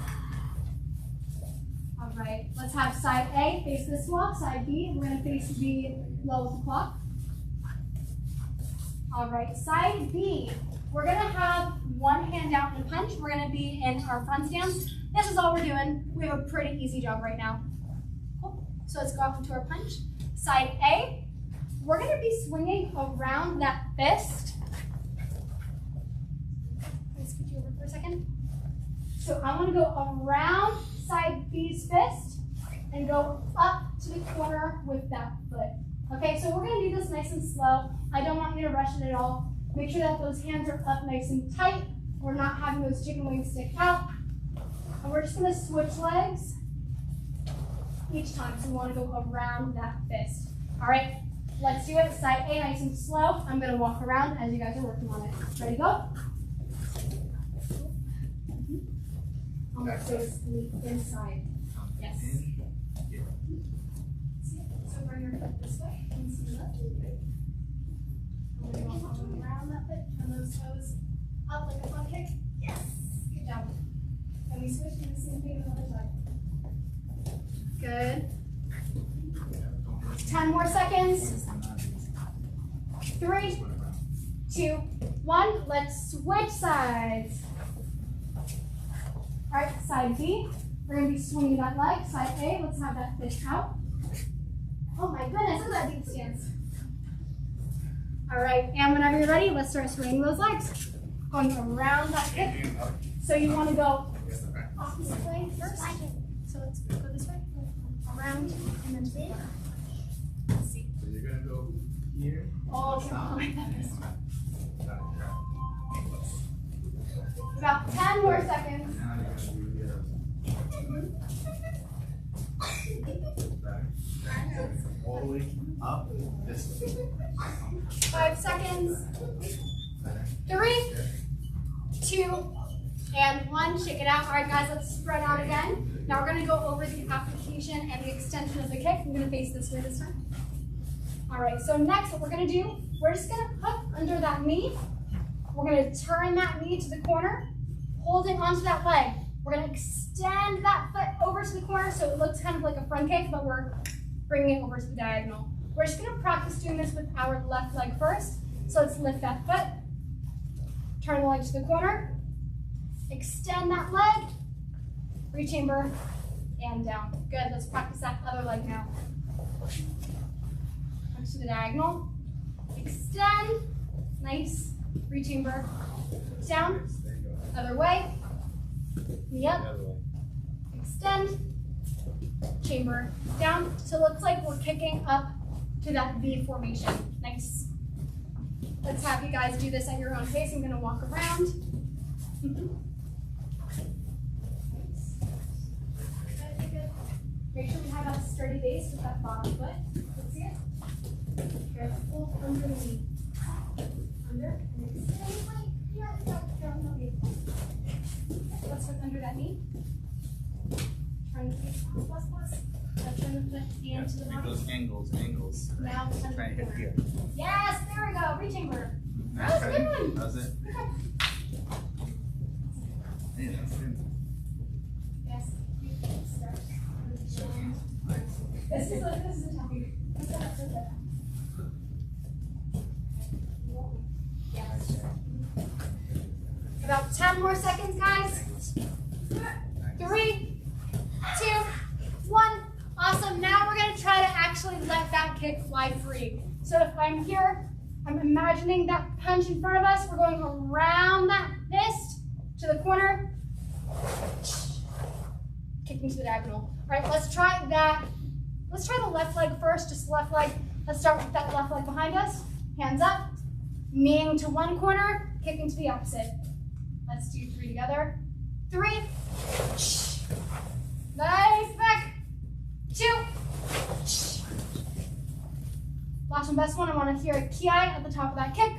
All right, let's have side A face this wall, side B, we're gonna face the low with the clock. All right, side B, we're gonna have one hand out and punch. We're gonna be in our front stance. This is all we're doing. We have a pretty easy job right now. Cool. So let's go up into our punch. Side A, we're gonna be swinging around that fist. Let me scoot you over for a second. So I wanna go around side B's release fist and go up to the corner with that foot. Okay, so we're gonna do this nice and slow. I don't want you to rush it at all. Make sure that those hands are up nice and tight. We're not having those chicken wings stick out. And we're just gonna switch legs each time. So we wanna go around that fist. All right, let's do it. Side A, nice and slow. I'm gonna walk around as you guys are working on it. Ready, go? Almost goes the inside. Yes. So bring your foot this way and stand up. I'm gonna go all around that foot. Turn those toes up like a front kick. Yes. Good job. And we switch to the same thing on the other side. Good. 10 more seconds. 3, 2, 1. Let's switch sides. All right, side B. We're gonna be swinging that leg. Side A, let's have that fist out. Oh my goodness, look at that deep stance. All right, and whenever you're ready, let's start swinging those legs. Going around that kick. So you wanna go opposite way first. So let's go this way, around, and then to the other. Let's see. So you're gonna go here. Oh, okay. About 10 more seconds. Now you're gonna do the other side. Back. All the way up this way. 5 seconds. 3, 2, and 1. Shake it out. All right, guys, let's spread out again. Now we're going to go over the application and the extension of the kick. I'm going to face this way this time. All right, so next what we're going to do, we're just going to hook under that knee. We're going to turn that knee to the corner, holding onto that leg. We're going to extend that foot over to the corner so it looks kind of like a front kick, but we're bringing it over to the diagonal. We're just going to practice doing this with our left leg first. So let's lift that foot, turn the leg to the corner, extend that leg, rechamber, and down. Good, let's practice that other leg now. Back to the diagonal, extend, nice, rechamber, down, other way, knee up, extend, chamber, down. So it looks like we're kicking up to that V formation. Nice. Let's have you guys do this at your own pace. I'm gonna walk around. Nice. Good. Make sure we have that sturdy base with that bottom foot. Let's see it. Careful under the knee. Under and extend. Let's hook under that knee. Turn the face plus. Turn the foot and to the bottom. Those angles. Now Try to hit here. Yes, there we go. Rechamber. That was a good one. That was it. Yeah, that's good. Yes. This is a toughie. Yes. About 10 more seconds, guys. 3, 2, 1. Awesome. Now we're going to try to actually let that kick fly free. So if I'm here, I'm imagining that punch in front of us. We're going around that fist to the corner, kicking to the diagonal. All right, let's try that. Let's try the left leg first, just the left leg. Let's start with that left leg behind us. Hands up, kneeing to one corner, kicking to the opposite. Let's do 3 together. 3, nice, back, 2, last and best one. I want to hear a ki at the top of that kick.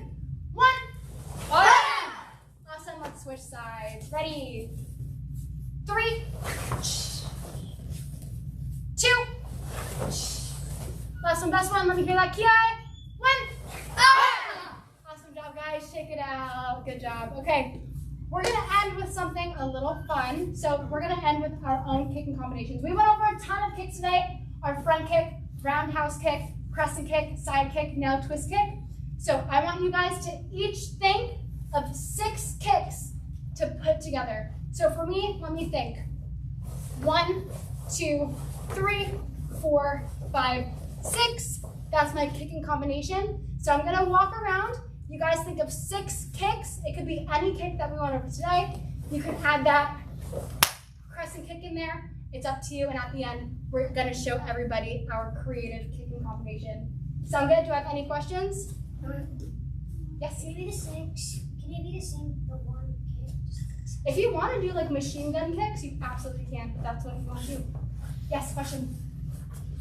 1, awesome, let's switch sides. Ready, 3, 2, last and best one. Let me hear that ki. 1, awesome job, guys. Shake it out. Good job. Okay. We're going to end with something a little fun. So we're going to end with our own kicking combinations. We went over a ton of kicks today. Our front kick, roundhouse kick, crescent kick, side kick, now twist kick. So I want you guys to each think of 6 kicks to put together. So for me, let me think. 1, 2, 3, 4, 5, 6. That's my kicking combination. So I'm going to walk around. You guys think of 6 kicks. It could be any kick that we went over today. You can add that crescent kick in there. It's up to you, and at the end, we're gonna show everybody our creative kicking combination. Sound good? Do I have any questions? Yes? Can it be the same? Can it be the same? The one kick? If you want to do like machine gun kicks, you absolutely can. If that's what you want to do. Yes, question.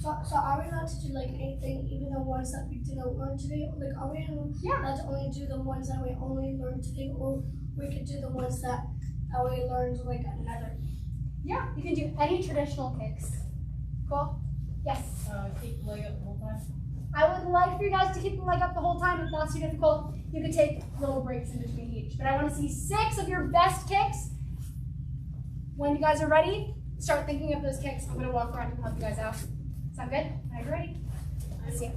So are we allowed to do like anything, even the ones that we didn't learn today? Like, are we allowed to only do the ones that we only learned today, or we could do the ones that we learned like another? Yeah, you can do any traditional kicks. Cool? Yes. Keep the leg up the whole time. I would like for you guys to keep the leg up the whole time. If that's too difficult, you could take little breaks in between each. But I want to see 6 of your best kicks. When you guys are ready, start thinking of those kicks. I'm going to walk around and help you guys out. Sound good? Are you ready? Let's see it.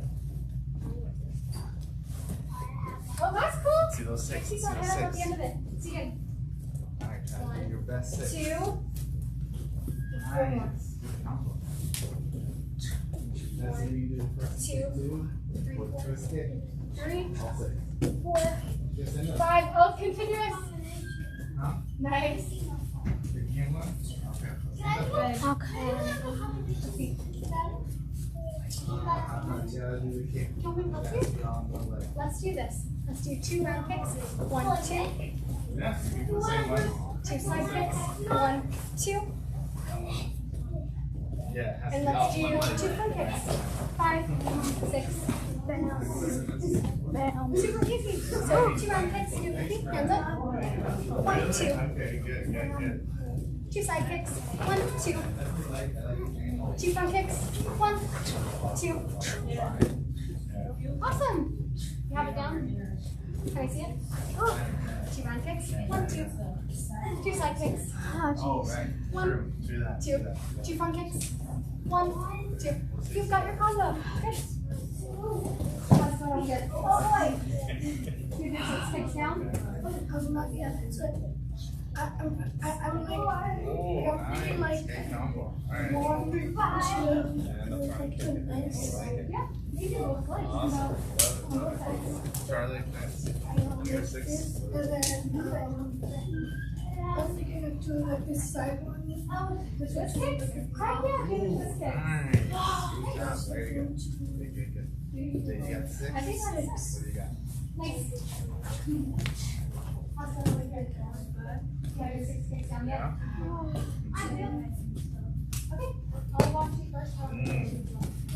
Oh, that's cool. See those 6. See See that those head up at 6. the end of it. See it. All right, try to do your best 6. 2. 4 more. Nice. Good combo. That's it. You do it first. 2, 3, 4, First kick. 3, That's it. 4, Just enough. 5. Oh, continuous. Huh? Nice. Your game one? Okay. Okay. Let's do this. Let's do 2 round kicks. 1, 2. Yeah, you do the same one. 2 side kicks. 1, 2. Yeah, it has And to be let's all do one 2 leg. front kicks. 5, 6. Super easy. So 2 round kicks. Do feet, hands up. 1, 2. Okay, good. 2 side kicks. 1, 2. 2 front kicks. 1, 2. Awesome. You have it down? Can I see it? 2 round kicks. 1, 2. 2 side kicks. Oh, right. One, Do that. 2. 2 front kicks. 1, 2. You've got your combo. Good. That's going good. Oh boy. You do 6 kicks down. I'm not yet. It's like I'm like Oh, really nice. like Okay, combo. All right. more And the front kick. nice. I like it. Yeah. You do look good. Awesome. Love it. Charlie, nice. Your 6. And then I'm thinking of doing like this side one. This kicks? Heck yeah, do this kicks. Nice. Good job. There you go. Good. So you got 6. I think that is What do you got? nice. Also, really good. Yeah, your 6 kicks down Yeah. there. Okay, I'll walk you first. Let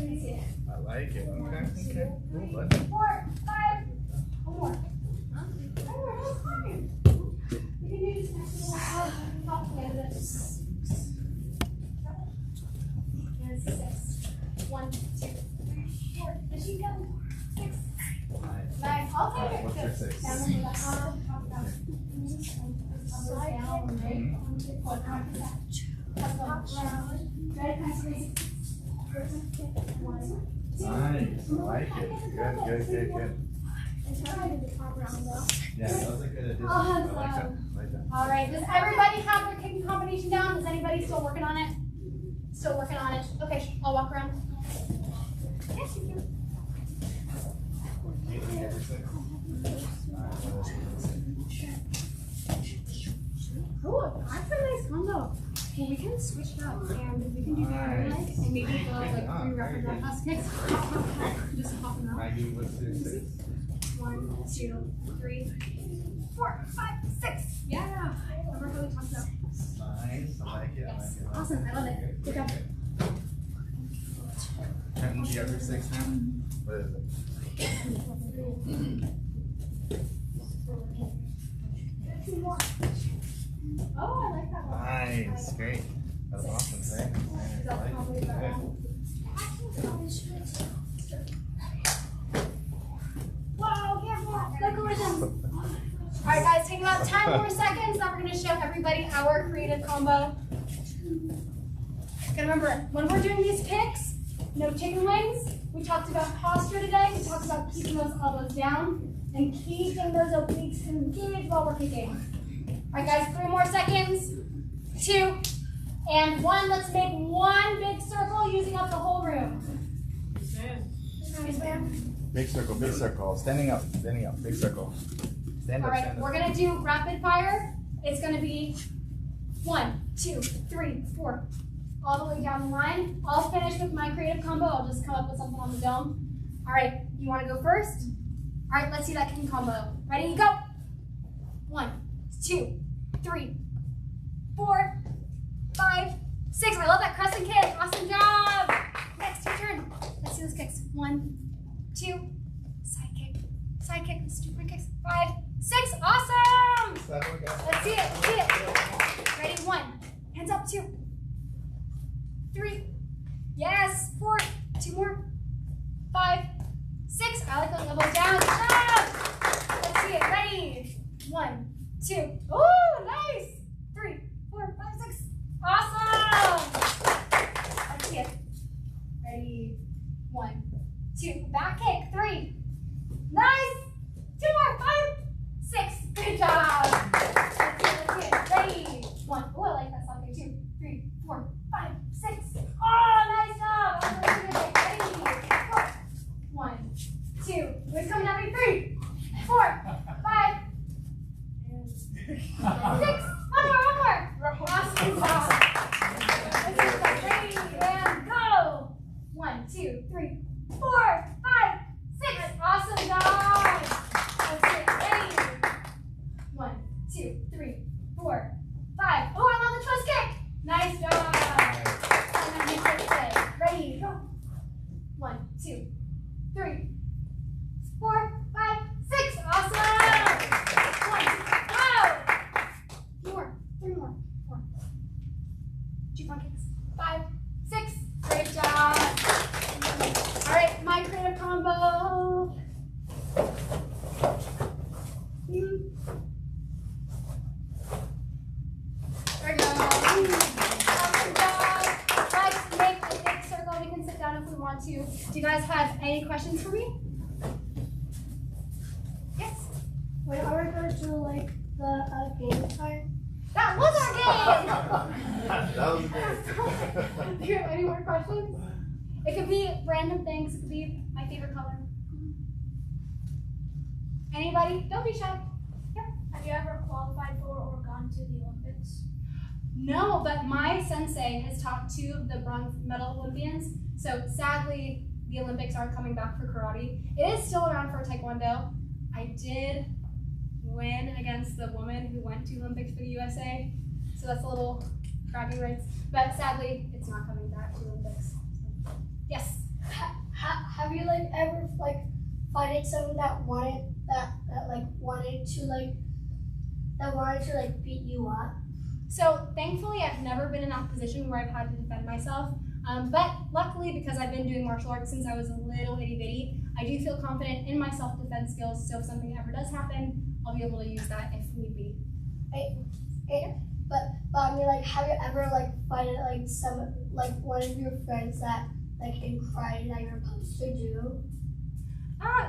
me see it. I like it. Okay. Cool, bud. 4, 5. One more. Oh, that's fine. You can do this next little top hand of this. And 6. 1, 2, 3, 4. There you go. 6. Nice. I'll take it. What's your Good. 6? Down into the top down. Side down, right? One, Ready? Can I squeeze? One. Nice. I like it. Good. Yeah, that was a good addition. I like that. All right. Does everybody have their kicking combination down? Is anybody still working on it? Still working on it. Okay, I'll walk around. Yes, you can. You get your 6? Cool. That's a nice combo. Well, we can switch it up and we can do the other leg and maybe go like 3 rapid roundhouse kicks. Just hop them out. Maggie, what's your 6? 1, 2, 3, 4, 5, 6. Yeah. Remember how we talked about? Nice. I like it. Awesome. I love it. Good job. Trenton, do you have your 6 now? What is it? Oh, I like that one. Nice. Great. That's awesome. Right? I like it. Wow, careful. No collisions. All right, guys, take about 10 more seconds. Now we're going to show everybody our creative combo. Gotta remember, when we're doing these kicks, no chicken wings. We talked about posture today. We talked about keeping those elbows down and keeping those obliques engaged while we're kicking. All right, guys, 3 more seconds. 2 and 1. Let's make one big circle using up the whole room. Nice, man. Big circle. Standing up, big circle. Stand All up, right, stand we're up. gonna do rapid fire. It's gonna be 1, 2, 3, 4. all the way down the line. I'll finish with my creative combo. I'll just come up with something on the dome. All right, you want to go first? All right, let's see that kicking combo. Ready, go. 1, 2, 3, 4, 5, 6. I love that crescent kick. Awesome job. Next, your turn. Let's see those kicks. 1, 2, side kick. Side kick. Let's do my kicks. 5, 6. Awesome. Let's see it. Let's see it. Ready? 1. Hands up. 2, 3. Yes. 4. 2 more. 5, 6. I like those elbows down. Good job. Let's see it. Ready? 1, 2. Ooh, nice. 3, 4, 5, 6. Awesome. Let's see it. Ready? 1, 2. Back kick. 3. Nice. 2 more. 5, 6. Good job. Let's see it. Ready? 1. Oh, I like that song. 2, 3, 4, 5, 6. Oh, nice job. Ready? 4. 1, 2. Who's coming at me? 3, 4, 5, 6. One more. Awesome job. Ready and go. 1, 2, 3, 4, 5, 6. Awesome job. Let's see it. Ready? 1, 2, 3, 4, 5. Oh, I love the twist kick. Nice job. And then you twist it. Ready? Go. 1, 2, 3, 4, 5, 6. Awesome. 1, go. 2 more. 3 more. 4. 2 more kicks. 5, 6. Great job. All right, my creative combo. There we go. Awesome job. Let's make a big circle. We can sit down if we want to. Do you guys have any questions for me? Yes. When are we going to do like the game time? That was our game. That was good. Do you have any more questions? It could be random things. It could be my favorite color. Anybody? Don't be shy. Yeah. Have you ever qualified for or gone to the Olympics? No, but my sensei has taught 2 of the bronze medal Olympians. So sadly, the Olympics aren't coming back for karate. It is still around for Taekwondo. I did win against the woman who went to Olympics for the USA. So that's a little bragging rights. But sadly, it's not coming back to Olympics. So, yes. Have you like ever like fighting someone that wanted to beat you up? So thankfully, I've never been in that position where I've had to defend myself. But luckily, because I've been doing martial arts since I was a little itty bitty, I do feel confident in my self-defense skills. So if something ever does happen, I'll be able to use that if need be. But I mean, like, have you ever like fighted like one of your friends that like in karate that you're supposed to do?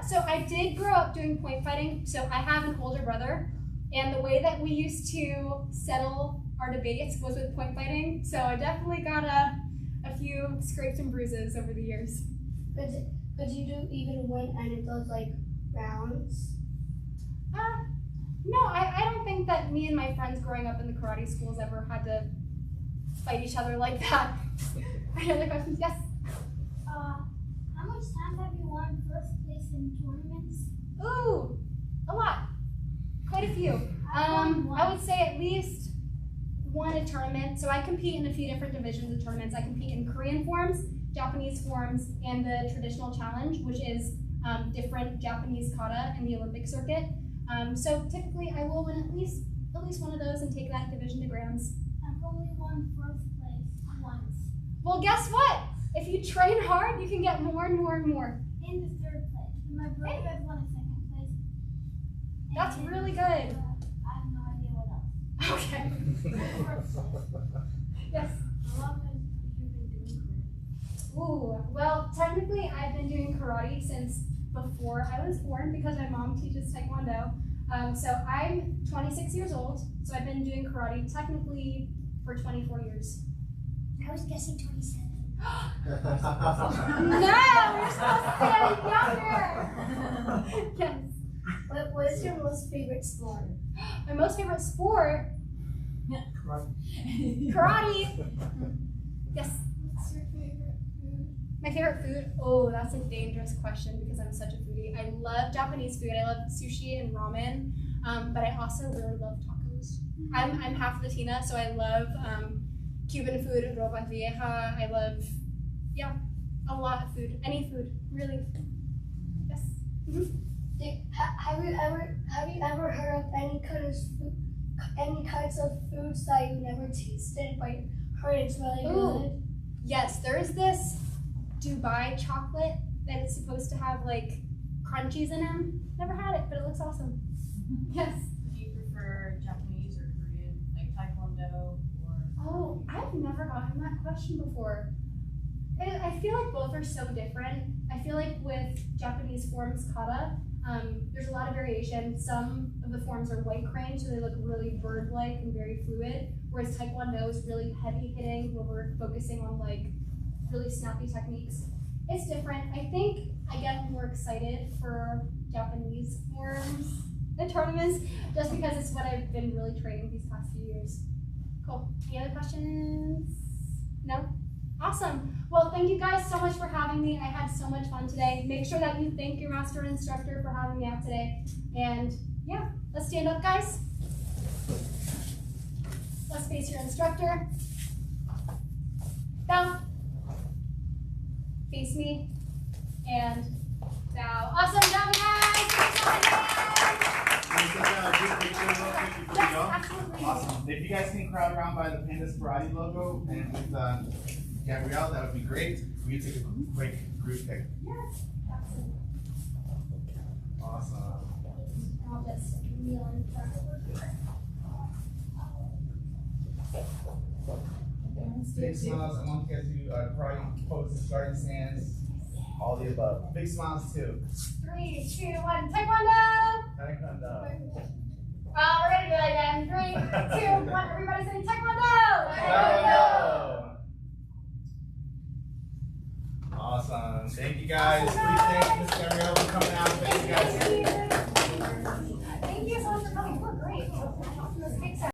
So I did grow up doing point fighting. So I have an older brother, and the way that we used to settle our debates was with point fighting. So I definitely got a few scrapes and bruises over the years. But you do even win any of those like rounds? No, I don't think that me and my friends growing up in the karate schools ever had to fight each other like that. Any other questions? Yes? How much time have you won first place in tournaments? Ooh, a lot. Quite a few. I would say at least one a tournament. So I compete in a few different divisions of tournaments. I compete in Korean forms, Japanese forms, and the traditional challenge, which is different Japanese kata in the Olympic circuit. So typically I will win at least one of those and take that division to Grams. I've only won first place once. Well, guess what? If you train hard, you can get more and more and more. In the third place. And my brother has won a second place. That's really good. I have no idea what else. Okay. Yes. How long have you been doing karate? Ooh, well, technically I've been doing karate since before I was born because my mom teaches Taekwondo. So I'm 26 years old, so I've been doing karate technically for 24 years. I was guessing 27. No, you're supposed to say younger. Yes. What is your most favorite sport? My most favorite sport? Karate. Yes. My favorite food? Oh, that's a dangerous question because I'm such a foodie. I love Japanese food. I love sushi and ramen, but I also really love tacos. I'm half Latina, so I love Cuban food, ropa vieja. I love, yeah, a lot of food. Any food, really. Yes. Have you ever heard of any kinds of foods that you never tasted but heard it's really good? Yes, there's this Dubai chocolate that is supposed to have like crunchies in them. Never had it, but it looks awesome. Yes. Do you prefer Japanese or Korean, like Taekwondo or? Oh, I've never gotten that question before. I feel like both are so different. I feel like with Japanese forms kata, there's a lot of variation. Some of the forms are white crane, so they look really bird-like and very fluid, whereas Taekwondo is really heavy hitting, where we're focusing on like really snappy techniques. It's different. I think I get more excited for Japanese forms in tournaments, just because it's what I've been really training these past few years. Cool. Any other questions? No? Awesome. Well, thank you guys so much for having me. I had so much fun today. Make sure that you thank your master and instructor for having me out today. And yeah, let's stand up, guys. Let's face your instructor. Bow. Face me. And bow. Awesome job, guys. Yes, absolutely. Awesome. If you guys can crowd around by the Pandas Karate logo and with Gabrielle, that would be great. We can take a quick group pic. Yes, absolutely. Awesome. I'll just kneel in front of her. Big smiles. I want you guys to do karate poses, starting stance, all the above. Big smiles too. 3, 2, 1. Taekwondo. Taekwondo. We're gonna do that again. 3, 2, 1. Everybody say Taekwondo. Taekwondo. Awesome. Thank you guys. Please thank Miss Gabrielle